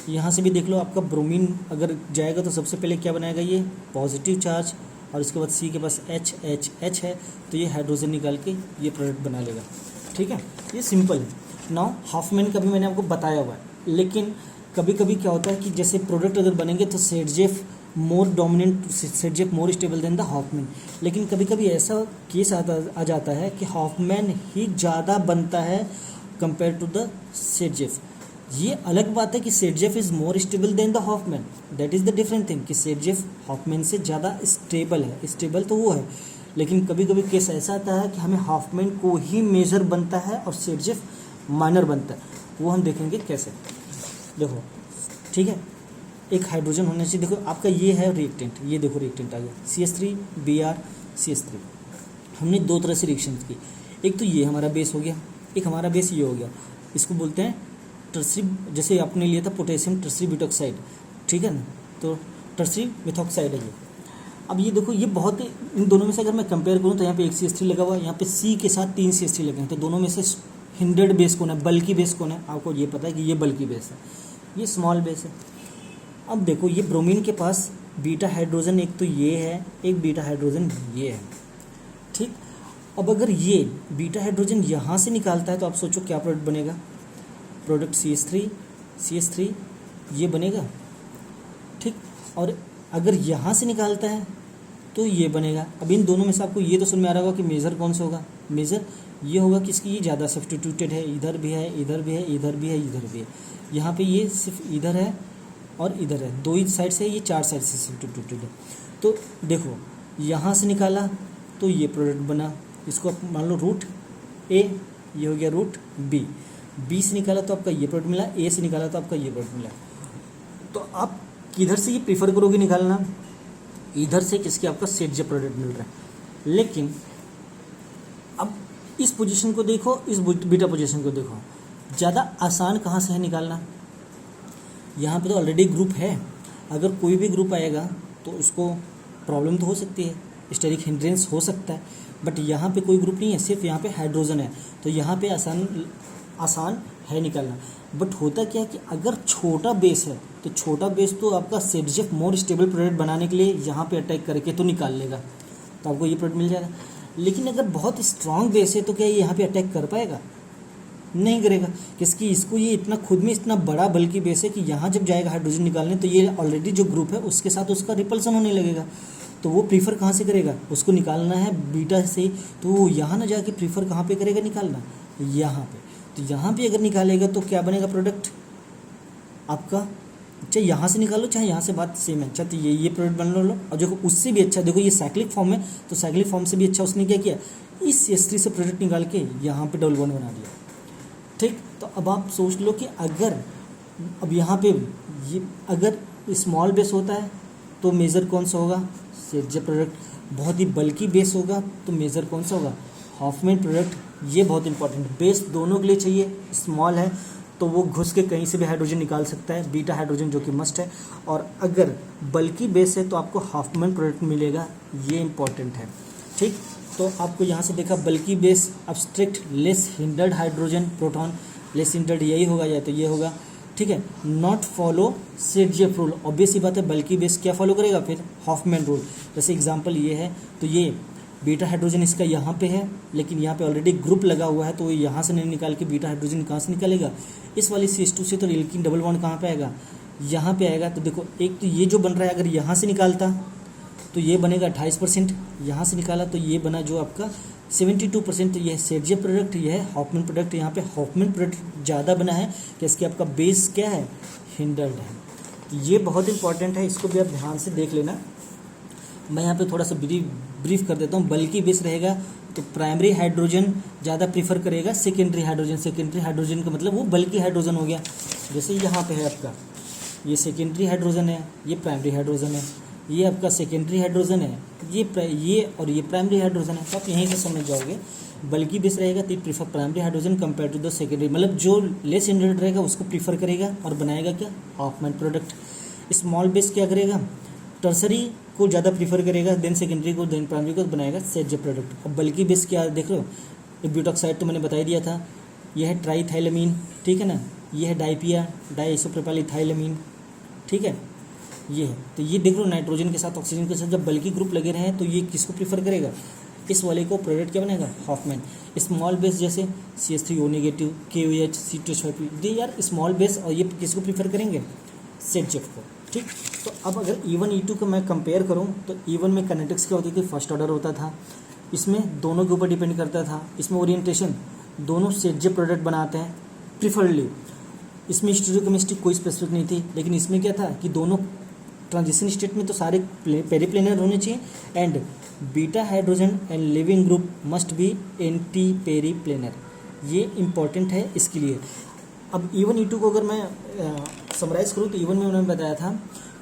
Speaker 1: यहाँ से भी देख लो, आपका ब्रोमीन अगर जाएगा तो सबसे पहले क्या बनाएगा, ये पॉजिटिव चार्ज, और इसके बाद C के पास H है तो ये हाइड्रोजन निकाल के ये प्रोडक्ट बना लेगा, ठीक है। ये सिंपल है। नाउ हाफमैन का भी मैंने आपको बताया हुआ है, लेकिन कभी कभी क्या होता है कि जैसे प्रोडक्ट अगर बनेंगे तो सेडजेफ मोर dominant, सेडजेफ more stable than the Hopman. लेकिन कभी कभी ऐसा केस आ जाता है कि हाफमैन ही ज़्यादा बनता है कंपेयर टू द सेटजेफ। ये अलग बात है कि Saytzeff is more stable than the Hofmann, that is the different thing कि सेटजेफ हॉफमैन से ज़्यादा स्टेबल है। स्टेबल तो वो है, लेकिन कभी कभी केस ऐसा आता है कि हमें हॉफमैन को ही मेजर बनता है और सेटजेफ माइनर बनता है। वो हम देखेंगे कैसे। देखो ठीक है, एक हाइड्रोजन होने से, देखो आपका ये है रिएक्टेंट, ये देखो रिएक्टेंट आ गया CH3 Br CH3। हमने दो तरह से रिएक्शन की, एक तो ये हमारा बेस हो गया, एक हमारा बेस ये हो गया। इसको बोलते हैं टर्सरी, जैसे आपने लिया था पोटेशियम टर्सरी ब्यूटॉक्साइड, ठीक है ना, तो टर्सरी मिथॉक्साइड है ये। अब ये देखो, ये बहुत ही, इन दोनों में से अगर मैं कंपेयर करूँ तो यहाँ पे एक CH3 लगा हुआ है, यहाँ पे C के साथ 3 CH3 लगे हैं, तो दोनों में से हिंडर्ड बेस कौन है, बल्कि बेस कौन है? आपको ये पता है कि ये बल्कि बेस है, ये स्मॉल बेस है। अब देखो ये ब्रोमीन के पास बीटा हाइड्रोजन एक तो ये है, एक बीटा हाइड्रोजन ये है, ठीक। अब अगर ये बीटा हाइड्रोजन यहाँ से निकालता है तो आप सोचो क्या प्रोडक्ट बनेगा, प्रोडक्ट CH3 ये बनेगा, ठीक। और अगर यहाँ से निकालता है तो ये बनेगा। अब इन दोनों में से आपको ये तो समझ में आ रहा होगा कि मेजर कौन सा होगा, मेजर ये होगा कि इसकी ये ज़्यादा सब्स्टिट्यूटेड है, इधर भी है, इधर भी है, इधर भी है, इधर भी है। यहाँ पे ये सिर्फ इधर है और इधर है, दो ही साइड से, ये 4 साइड से सब्स्टिट्यूटेड है। तो देखो यहाँ से निकाला तो ये प्रोडक्ट बना, इसको आप मान लो रूट A, ये हो गया रूट B से निकाला तो आपका ये प्रोडक्ट मिला, A से निकाला तो आपका ये प्रोडक्ट मिला। तो आप किधर से ये प्रीफर करोगे निकालना, इधर से किसके आपका सेटजेफ प्रोडक्ट मिल रहा है। लेकिन अब इस पोजीशन को देखो, इस बीटा पोजीशन को देखो, ज़्यादा आसान कहाँ से है निकालना। यहाँ पे तो ऑलरेडी ग्रुप है, अगर कोई भी ग्रुप आएगा तो उसको प्रॉब्लम तो हो सकती है, स्टेरिक हिंड्रेंस हो सकता है, बट यहाँ पे कोई ग्रुप नहीं है, सिर्फ यहाँ पे हाइड्रोजन है, तो यहाँ पे आसान है निकालना। बट होता क्या है कि अगर छोटा बेस है तो छोटा बेस तो आपका सेटजेफ मोर स्टेबल प्रोडक्ट बनाने के लिए यहाँ पे अटैक करके तो निकाल लेगा, तो आपको ये प्रोडक्ट मिल जाएगा। लेकिन अगर बहुत स्ट्रांग बेस है तो क्या ये यहाँ पे अटैक कर पाएगा? नहीं करेगा, किसकी, इसको ये इतना खुद में इतना बड़ा बल्कि बेस है कि यहाँ जब जाएगा हाइड्रोजन निकालने तो ये ऑलरेडी जो ग्रुप है उसके साथ उसका रिपल्सन होने लगेगा, तो वो प्रीफर कहाँ से करेगा, उसको निकालना है बीटा से, तो वो यहाँ ना जाके प्रीफर कहाँ पे करेगा निकालना, यहाँ पे। तो यहाँ पे अगर निकालेगा तो क्या बनेगा प्रोडक्ट आपका, चाहे यहाँ से निकालो चाहे यहाँ से, बात सेम है। अच्छा तो ये प्रोडक्ट बन लो। और देखो उससे भी अच्छा, देखो ये साइक्लिक फॉर्म है तो साइक्लिक फॉर्म से भी अच्छा उसने क्या किया, इस CH3 से प्रोडक्ट निकाल के यहाँ पे डबल बॉन्ड बना दिया, ठीक। तो अब आप सोच लो कि अगर अब यहाँ पे ये अगर स्मॉल बेस होता है तो मेजर कौन सा होगा, सेटजेफ प्रोडक्ट। बहुत ही बल्कि बेस होगा तो मेजर कौन सा होगा, हॉफमैन प्रोडक्ट। ये बहुत इंपॉर्टेंट, बेस दोनों के लिए चाहिए। स्मॉल है तो वो घुस के कहीं से भी हाइड्रोजन निकाल सकता है, बीटा हाइड्रोजन जो कि मस्ट है, और अगर बल्कि बेस है तो आपको हॉफमैन प्रोडक्ट मिलेगा, ये इंपॉर्टेंट है, ठीक। तो आपको यहाँ से देखा बल्कि base, abstract, less hindered hydrogen proton, less hindered यही होगा या तो ये होगा, ठीक है। Not follow Saytzeff rule, obvious ही बात है, बल्कि बेस क्या फॉलो करेगा फिर, हॉफमैन रूल। जैसे एग्जांपल ये है तो ये बीटा हाइड्रोजन इसका यहाँ पे है, लेकिन यहाँ पे ऑलरेडी ग्रुप लगा हुआ है तो वो यहाँ से नहीं निकाल के बीटा हाइड्रोजन कहाँ से निकालेगा, इस वाली CH2 से। तो एल्कीन डबल बॉन्ड कहाँ पे आएगा, यहाँ पे आएगा। तो देखो एक तो ये जो बन रहा है अगर यहाँ से निकालता तो ये बनेगा 28%, यहाँ से निकाला तो ये बना जो आपका 72%। तो यह सेटजेफ प्रोडक्ट, यह है हॉफमैन प्रोडक्ट। यहाँ पे हॉफमैन प्रोडक्ट ज़्यादा बना है कि इसके आपका बेस क्या है, हिंडर्ड है। ये बहुत इंपॉर्टेंट है, इसको भी आप ध्यान से देख लेना। मैं यहाँ पे थोड़ा सा ब्रीफ कर देता हूँ। बल्कि बेस रहेगा तो प्राइमरी हाइड्रोजन ज़्यादा प्रीफर करेगा सेकेंडरी हाइड्रोजन। सेकेंडरी हाइड्रोजन का मतलब वो बल्कि हाइड्रोजन हो गया। जैसे यहाँ पे है आपका ये सेकेंडरी हाइड्रोजन है, ये प्राइमरी हाइड्रोजन है, ये आपका सेकेंडरी हाइड्रोजन है, ये और ये प्राइमरी हाइड्रोजन है। तो आप यहीं से समझ जाओगे बल्कि बेस रहेगा तो prefer primary hydrogen compare to the secondary, मतलब जो लेस हिंडर्ड रहेगा उसको प्रीफर करेगा और बनाएगा क्या, हॉफमैन प्रोडक्ट। स्मॉल बेस क्या करेगा, टर्सरी को ज़्यादा प्रीफर करेगा, देन सेकेंडरी को, देन प्राइमरी को, बनाएगा सेटजेफ प्रोडक्ट। अब बल्कि बेस क्या देख रहे हो, ब्यूटॉक्साइड तो मैंने बता ही दिया था, यह है ट्राईथाइलमीन, ठीक है ना, ये है डाइपिया डाइसोप्रोपाइल इथाइलमीन, ठीक है, ये है। तो ये देख लो नाइट्रोजन के साथ ऑक्सीजन के साथ जब बल्कि ग्रुप लगे रहे तो ये किसको प्रीफर करेगा, इस वाले को प्रोडक्ट क्या बनेगा, हॉफमैन। स्मॉल बेस जैसे CH3O नेगेटिव, KOH, C2H5, ये यार स्मॉल बेस, और ये किसको प्रीफर करेंगे, सेटजेफ को, ठीक। तो अब अगर E1 E2 को मैं कंपेयर करूं तो E1 में काइनेटिक्स क्या होती थी, फर्स्ट ऑर्डर होता था, इसमें दोनों के ऊपर डिपेंड करता था, इसमें ओरिएंटेशन दोनों सेट प्रोडक्ट बनाते हैं प्रिफरली। इसमें स्टीरियोकेमिस्ट्री कोई स्पेसिफिक नहीं थी, लेकिन इसमें क्या था कि दोनों ट्रांजिशन स्टेट में तो सारे पेरीप्लेनर होने चाहिए, and beta hydrogen and leaving group must be anti periplanar. ये इंपॉर्टेंट है इसके लिए। अब E1 E2 को अगर मैं समराइज़ करूँ तो E1 में उन्होंने बताया था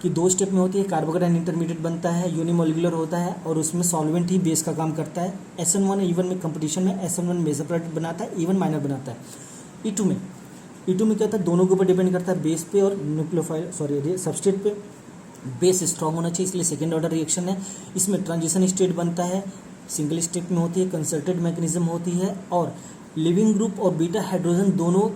Speaker 1: कि 2 स्टेप में होती है, कार्बोकेटाइन इंटरमीडिएट बनता है, यूनिमोलिकुलर होता है और उसमें सॉल्वेंट ही बेस का काम करता है। SN1 E1 में कंपटीशन में SN1 मेजर प्रोडक्ट बनाता है, E1 माइनर बनाता है। E2 में क्या था, दोनों के ऊपर डिपेंड करता है, बेस पे और न्यूक्लियोफाइल सबस्ट्रेट पे। बेस स्ट्रॉन्ग होना चाहिए, इसलिए सेकेंड ऑर्डर रिएक्शन है। इसमें ट्रांजिशन स्टेट बनता है, सिंगल स्टेप में होती है, कंसर्टेड मैकेनिज्म होती है, और लिविंग ग्रुप और बीटा हाइड्रोजन दोनों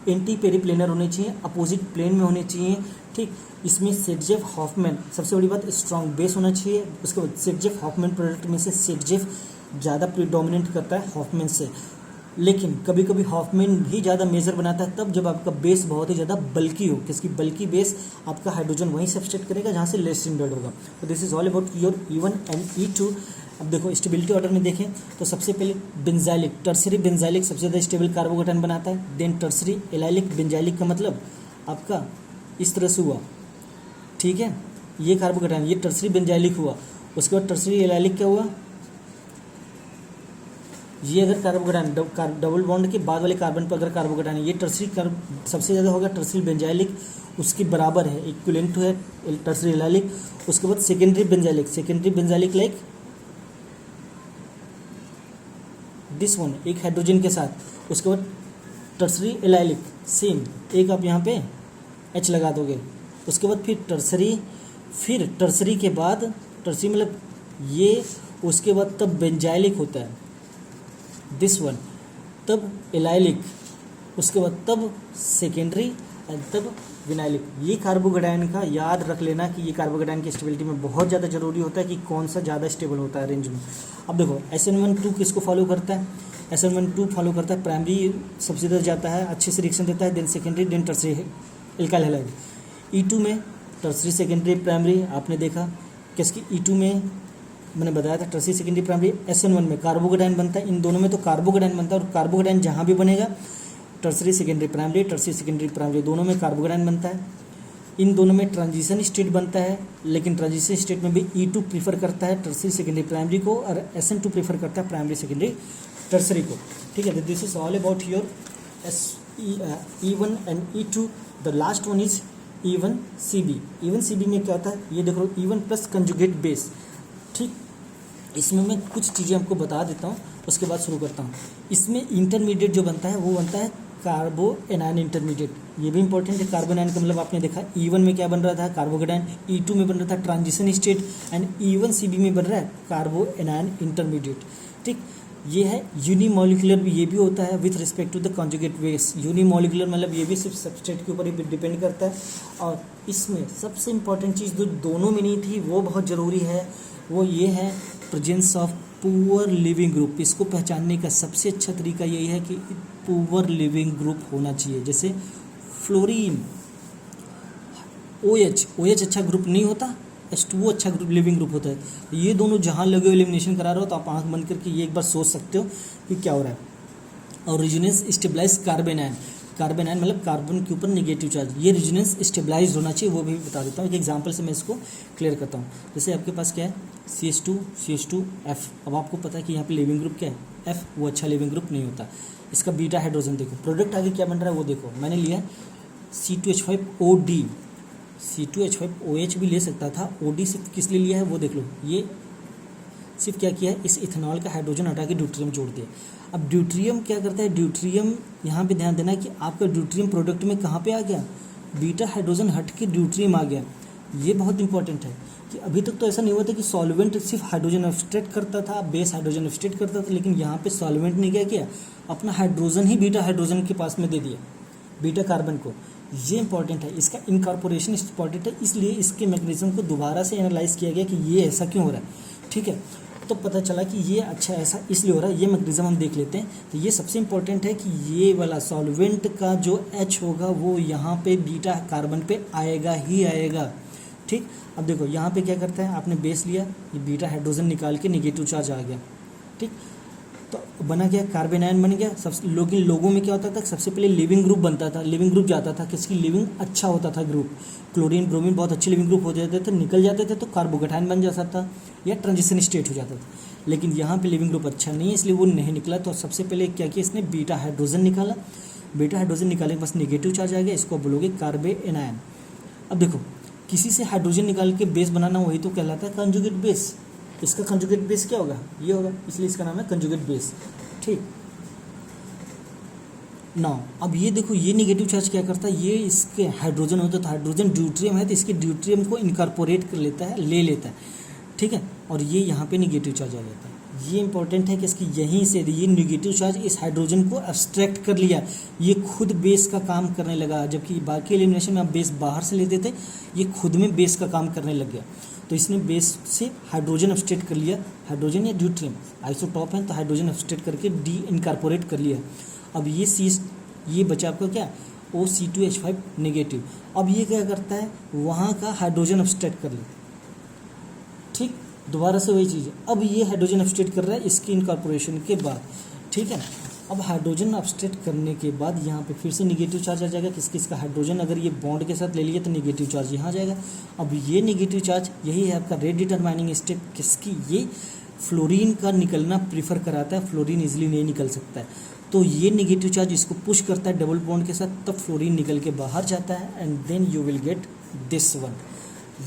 Speaker 1: एंटी पेरीप्लेनर होने चाहिए, अपोजिट प्लेन में होने चाहिए। ठीक, इसमें सेटजेफ हॉफमैन, सबसे बड़ी बात स्ट्रॉन्ग बेस होना चाहिए। उसके बाद सेटजेफ हॉफमैन प्रोडक्ट में से सेटजेफ ज़्यादा प्रीडोमिनेंट करता है हॉफमैन से, लेकिन कभी कभी हॉफमैन ही ज़्यादा मेजर बनाता है तब जब आपका बेस बहुत ही ज़्यादा बल्की हो, किसकी बल्की बेस आपका हाइड्रोजन वहीं सब्सट्रेट करेगा जहाँ से लेस स्टैंडर्ड होगा। तो this is all about your E1 and E2। अब देखो स्टेबिलिटी ऑर्डर में देखें तो सबसे पहले बेंजाइलिक, टर्सरी बेंजाइलिक सबसे ज़्यादा स्टेबल कार्बोकेटाइन बनाता है। देन टर्सरी एलाइलिक, बेंजाइलिक का मतलब आपका इस तरह से हुआ, ठीक है, ये कार्बोकेटाइन, ये टर्सरी बेंजाइलिक हुआ। उसके बाद टर्सरी एलाइलिक क्या हुआ, ये अगर कार्बोकेटाइन डबल बॉन्ड के बाद वाले कार्बन पर अगर कार्बोकेटाइन, ये टर्सरी सबसे ज़्यादा होगा टर्सरी बेंजाइलिक, उसके बराबर है, इक्विवेलेंट है टर्सरी एलाइलिक। उसके बाद secondary benzylic like this one, एक हाइड्रोजन के साथ। उसके बाद टर्सरी एलाइलिक सेम, एक आप यहाँ पे H लगा दोगे। उसके बाद फिर टर्सरी के बाद, टर्सरी मतलब ये, उसके बाद तब बेंजाइलिक होता है दिस वन, तब एलाइलिक, उसके बाद तब सेकेंडरी एंड तब विनाइलिक। ये कार्बोकेटाइन का याद रख लेना कि ये कार्बोकेटाइन की स्टेबिलिटी में बहुत ज़्यादा जरूरी होता है कि कौन सा ज़्यादा स्टेबल होता है रेंज में। अब देखो SN1 किसको फॉलो करता है, SN1 फॉलो करता है प्राइमरी, सबसे ज़्यादा जाता है, अच्छे से रिएक्शन देता है, then secondary, then tertiary alkyl halide. E2 में टर्सरी सेकेंडरी प्राइमरी आपने देखा, किसकी E2 में मैंने बताया था टर्सरी सेकेंडरी प्राइमरी। SN1 में कार्बोकेटाइन बनता है, इन दोनों में तो कार्बोकेटाइन बनता है, और कार्बोकेटाइन जहाँ भी बनेगा टर्सरी सेकेंडरी प्राइमरी दोनों में कार्बोकेटाइन बनता है। इन दोनों में ट्रांजिशन स्टेट बनता है, लेकिन ट्रांजिशन स्टेट में भी E2 प्रीफर करता है टर्सरी सेकेंडरी प्राइमरी को, और SN2 प्रीफर करता है प्राइमरी सेकेंडरी टर्सरी को। ठीक है, this is all about your E1 and E2। The last one is E1CB में क्या होता है, ये देखो E1 प्लस कंजुगेट बेस। ठीक, इसमें मैं कुछ चीज़ें आपको बता देता हूँ, उसके बाद शुरू करता हूँ। इसमें इंटरमीडिएट जो बनता है वो बनता है कार्बो एनायन इंटरमीडिएट, ये भी इंपॉर्टेंट है। कार्बो एनायन का मतलब आपने देखा E1 में क्या बन रहा था, कार्बोकेटाइन, E2 में बन रहा था ट्रांजिशन स्टेट, एंड E1CB में बन रहा है कार्बो एनायन इंटरमीडिएट। ठीक, ये है यूनिमोलिकुलर, भी ये भी होता है with respect to the conjugate base. Unimolecular मतलब ये भी सिर्फ सबस्ट्रेट के ऊपर ही डिपेंड करता है। और इसमें सबसे इंपॉर्टेंट चीज़ जो दोनों में नहीं थी वो बहुत ज़रूरी है, वो ये है presence of poor leaving group. इसको पहचानने का सबसे अच्छा तरीका यही है कि पुअर लिविंग ग्रुप होना चाहिए। जैसे फ्लोरीन, OH अच्छा ग्रुप नहीं होता, H2O अच्छा ग्रुप लिविंग ग्रुप होता है। तो ये दोनों जहाँ लगे एलिमिनेशन करा रहे हो तो आप आंख बंद करके ये एक बार सोच सकते हो कि क्या हो रहा है। और रेजोनेंस स्टेबलाइज कार्बन आयन मतलब कार्बन के ऊपर नेगेटिव चार्ज, ये रेजोनेंस स्टेबलाइज होना चाहिए, वो भी बता देता हूँ। एक एग्जांपल से मैं इसको क्लियर करता हूँ। जैसे आपके पास क्या है, CH2F। अब आपको पता है कि यहाँ पे लिविंग ग्रुप क्या है, F, वो अच्छा लिविंग ग्रुप नहीं होता। इसका बीटा हाइड्रोजन देखो, प्रोडक्ट आगे क्या बन रहा है वो देखो। मैंने लिया C2H5OD, C2H5OH भी ले सकता था, OD सिर्फ किस लिए लिया है वो देख लो। ये सिर्फ क्या किया है, इस इथेनॉल का हाइड्रोजन हटा के ड्यूट्रियम जोड़ दिया। अब ड्यूट्रियम क्या करता है, ड्यूट्रियम यहाँ पे ध्यान देना कि आपका ड्यूट्रियम प्रोडक्ट में कहाँ पे आ गया, बीटा हाइड्रोजन हट के ड्यूट्रियम आ गया। ये बहुत इंपॉर्टेंट है कि अभी तक तो ऐसा नहीं हुआ था कि सॉल्वेंट सिर्फ हाइड्रोजन एब्स्ट्रैक्ट करता था, बेस हाइड्रोजन एब्स्ट्रैक्ट करता था, लेकिन यहाँ पे सॉल्वेंट ने क्या किया, अपना हाइड्रोजन ही बीटा हाइड्रोजन के पास में दे दिया, बीटा कार्बन को। ये इंपॉर्टेंट है, इसका इनकॉर्पोरेशन इंपॉर्टेंट है, इसलिए इसके मैकेनिज्म को दोबारा से एनालाइज किया गया कि ये ऐसा क्यों हो रहा है। ठीक है, तो पता चला कि ये अच्छा ऐसा इसलिए हो रहा है। ये मैकेनिज्म हम देख लेते हैं। तो ये सबसे इंपॉर्टेंट है कि ये वाला सॉल्वेंट का जो H होगा वो यहाँ पे बीटा कार्बन पे आएगा ही आएगा। ठीक, अब देखो यहाँ पे क्या करता है, आपने बेस लिया, ये बीटा हाइड्रोजन निकाल के निगेटिव चार्ज आ गया। ठीक, तो
Speaker 2: तो बना गया कार्बन आयन बन गया। सब लोगों में क्या होता था, सबसे पहले लिविंग ग्रुप बनता था, लिविंग ग्रुप जाता था, किसकी लिविंग अच्छा होता था ग्रुप, क्लोरीन ब्रोमीन बहुत अच्छे लिविंग ग्रुप हो जाते थे, निकल जाते थे तो कार्बोकैटायन बन जाता था या ट्रांजिशन स्टेट हो जाता था। लेकिन यहाँ पे लिविंग ग्रुप अच्छा नहीं है इसलिए वो नहीं निकला। तो सबसे पहले क्या किया इसने, बीटा हाइड्रोजन निकाला। बीटा हाइड्रोजन निकालने के पास नेगेटिव चार्ज आ गया, इसको बोलोगे कार्बन आयन। अब देखो किसी से हाइड्रोजन निकाल के बेस बनाना वही तो कहलाता है कंजुगेट बेस। इसका कंजुगेट बेस क्या होगा, ये होगा, इसलिए इसका नाम है कंजुगेट बेस। ठीक ना, अब ये देखो ये नेगेटिव चार्ज क्या करता है, ये इसके हाइड्रोजन होता है तो हाइड्रोजन ड्यूट्रियम है तो इसके ड्यूट्रियम को इनकॉर्पोरेट कर लेता है, ले लेता है। ठीक है, और ये यहाँ पे नेगेटिव चार्ज आ जाता है। ये इंपॉर्टेंट है कि इसकी यहीं से ये नेगेटिव चार्ज इस हाइड्रोजन को एब्स्ट्रैक्ट कर लिया, ये खुद बेस का काम करने लगा। जबकि बाकी एलिमिनेशन में आप बेस बाहर से लेते थे, ये खुद में बेस का काम करने लग गया। तो इसने बेस से हाइड्रोजन एब्स्ट्रैक्ट कर लिया, हाइड्रोजन या ड्यूट्रियम आइसोटॉप है तो हाइड्रोजन एब्स्ट्रैक्ट करके डी इनकॉर्पोरेट कर लिया। अब ये बचा आपका क्या, O(C2H5) नेगेटिव। अब ये क्या करता है, वहाँ का हाइड्रोजन एब्स्ट्रैक्ट कर लेता है। ठीक, दोबारा से वही चीज़ है। अब ये हाइड्रोजन एब्स्ट्रैक्ट कर रहा है इसकी इनकॉर्पोरेशन के बाद। ठीक है, अब हाइड्रोजन एब्स्ट्रैक्ट करने के बाद यहाँ पे फिर से नेगेटिव चार्ज आ जाएगा। किसका हाइड्रोजन अगर ये बॉन्ड के साथ ले लिए तो नेगेटिव चार्ज यहाँ आ जाएगा। अब ये नेगेटिव चार्ज यही है आपका रेट डिटरमाइनिंग स्टेप किसकी, ये फ्लोरीन का निकलना प्रीफर कराता है, फ्लोरीन इजीली नहीं निकल सकता है। तो ये नेगेटिव चार्ज इसको पुश करता है डबल बॉन्ड के साथ, तब फ्लोरीन निकल के बाहर जाता है and then you will get this one.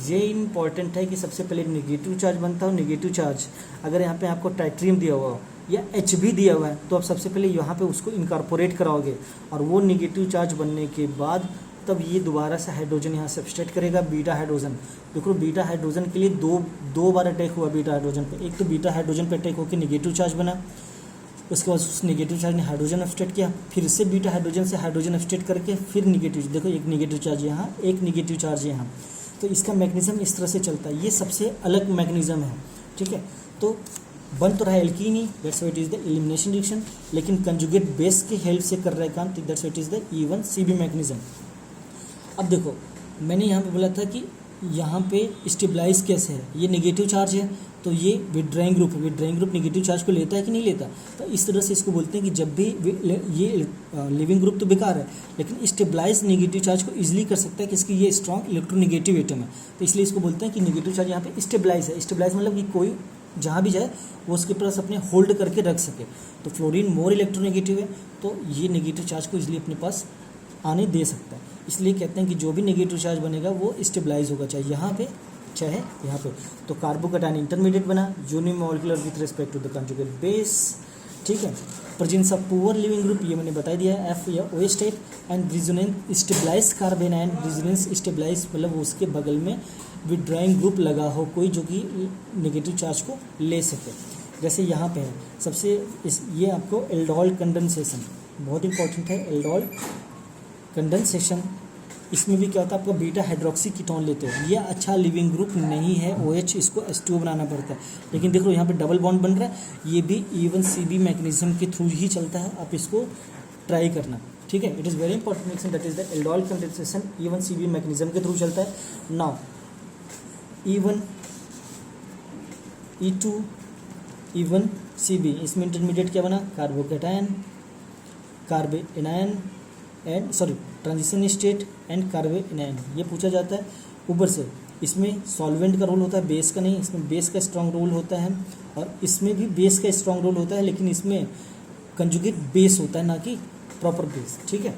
Speaker 2: ये इंपॉर्टेंट है कि सबसे पहले नेगेटिव चार्ज बनता हो। नेगेटिव चार्ज अगर यहाँ पे आपको टाइट्रियम दिया हुआ हो या H भी दिया हुआ है तो आप सबसे पहले यहाँ पे उसको इनकॉर्पोरेट कराओगे और वो नेगेटिव चार्ज बनने के बाद तब ये दोबारा से हाइड्रोजन यहाँ सब्सट्रेट करेगा बीटा हाइड्रोजन। देखो बीटा हाइड्रोजन के लिए दो बार अटैक हुआ बीटा हाइड्रोजन पे। एक तो बीटा हाइड्रोजन पे अटैक होकर नेगेटिव चार्ज बना, उसके बाद उस नेगेटिव चार्ज ने हाइड्रोजन एब्स्ट्रैक्ट किया, फिर से बीटा हाइड्रोजन से हाइड्रोजन एब्स्ट्रैक्ट करके फिर नेगेटिव, देखो एक नेगेटिव चार्ज यहाँ, एक नेगेटिव चार्ज यहाँ। तो इसका मैकेनिज्म इस तरह से चलता है, ये सबसे अलग मैकेनिज्म है। ठीक है, तो बन तो रहा है alkene he, that's why it is the elimination reaction, लेकिन कंजुगेट बेस की हेल्प से कर रहा है काम, that's why it is the E1CB mechanism. अब देखो मैंने यहाँ पे बोला था कि यहाँ पे स्टेबलाइज कैसे है, ये नेगेटिव चार्ज है तो ये विड्राइंग ग्रुप है, विड्राइंग ग्रुप नेगेटिव चार्ज को लेता है कि नहीं लेता। तो इस तरह से इसको बोलते हैं कि जब भी ये लिविंग ग्रुप तो बेकार है लेकिन स्टेबलाइज नेगेटिव चार्ज को इजीली कर सकता है कि इसकी ये स्ट्रॉन्ग इलेक्ट्रोनेगेटिव एटम है, तो इसलिए इसको बोलते हैं कि नेगेटिव चार्ज यहाँ पे स्टेबलाइज है। स्टेबलाइज मतलब कि कोई जहाँ भी जाए वो उसके पास अपने होल्ड करके रख सके। तो फ्लोरीन मोर इलेक्ट्रोनेगेटिव है तो ये नेगेटिव चार्ज को इजीली अपने पास आने दे सकता है, इसलिए कहते हैं कि जो भी नेगेटिव चार्ज बनेगा वो स्टेबलाइज होगा, चाहे यहाँ पे चाहे यहाँ पे। तो कार्बोकैटायन इंटरमीडिएट बना unimolecular with respect to the conjugate base. ठीक है, presence of poor leaving group ये मैंने बता दिया है, F या OH type and resonance stabilize carbon ion. Resonance stabilize मतलब उसके बगल में विड्राइंग ग्रुप लगा हो कोई जो कि नेगेटिव चार्ज को ले सके, जैसे यहाँ पे है सबसे ये आपको एल्डोल कंडेंसेशन बहुत इंपॉर्टेंट है। एल्डोल कंडेंसेशन इसमें भी क्या होता है, आपका बीटा हाइड्रोक्सी कीटोन लेते हो, ये अच्छा लिविंग ग्रुप नहीं है OH, इसको H2O बनाना पड़ता है। लेकिन देख लो यहाँ पे डबल बॉन्ड बन रहा है, ये भी E1CB मैकेनिज्म के थ्रू ही चलता है, आप इसको ट्राई करना। ठीक है, it is very important mechanism, that is the aldol condensation E1CB mechanism के थ्रू चलता है। नाउ E1 E2 E1CB इसमें इंटरमीडिएट क्या बना, carbocation, carbanion and transition state and carbanion, ये पूछा जाता है। ऊपर से इसमें सॉल्वेंट का रोल होता है, बेस का नहीं, इसमें बेस का स्ट्रॉन्ग रोल होता है और इसमें भी बेस का स्ट्रॉन्ग रोल होता है, लेकिन इसमें कंजुगेट बेस होता है ना कि प्रॉपर बेस। ठीक है,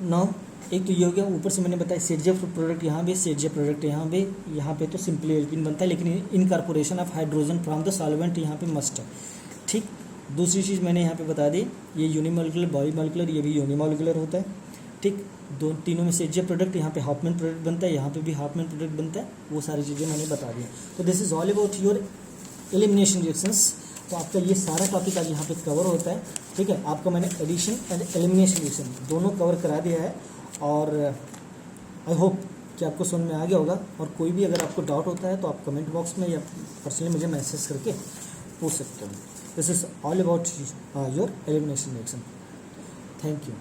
Speaker 2: नाउ एक तो ये हो गया। ऊपर से मैंने बताया सेटजेफ प्रोडक्ट यहाँ पे, सेटजेफ प्रोडक्ट यहाँ पे तो सिंपली एल्कीन बनता है, लेकिन incorporation of hydrogen from the solvent यहाँ पे मस्ट है। ठीक, दूसरी चीज़ मैंने यहाँ पे बता दी, ये यूनिमोलिकुलर बाईमोलिकुलर, ये भी यूनिमोलिकुलर होता है। ठीक, तीनों में सेटजेफ प्रोडक्ट यहाँ पे हाफमैन प्रोडक्ट बनता है, यहाँ पे भी हाफमैन प्रोडक्ट बनता है, वो सारी चीज़ें मैंने बता दी। तो this is all about your elimination reactions. तो आपका ये सारा टॉपिक आज यहाँ पे कवर होता है। ठीक है, आपका मैंने एडिशन एंड एलिमिनेशन रिएक्शन दोनों कवर करा दिया है और आई होप कि आपको समझ में आ गया होगा। और कोई भी अगर आपको डाउट होता है तो आप कमेंट बॉक्स में या पर्सनली मुझे मैसेज करके पूछ सकते हो। This is all about your elimination reaction. Thank you.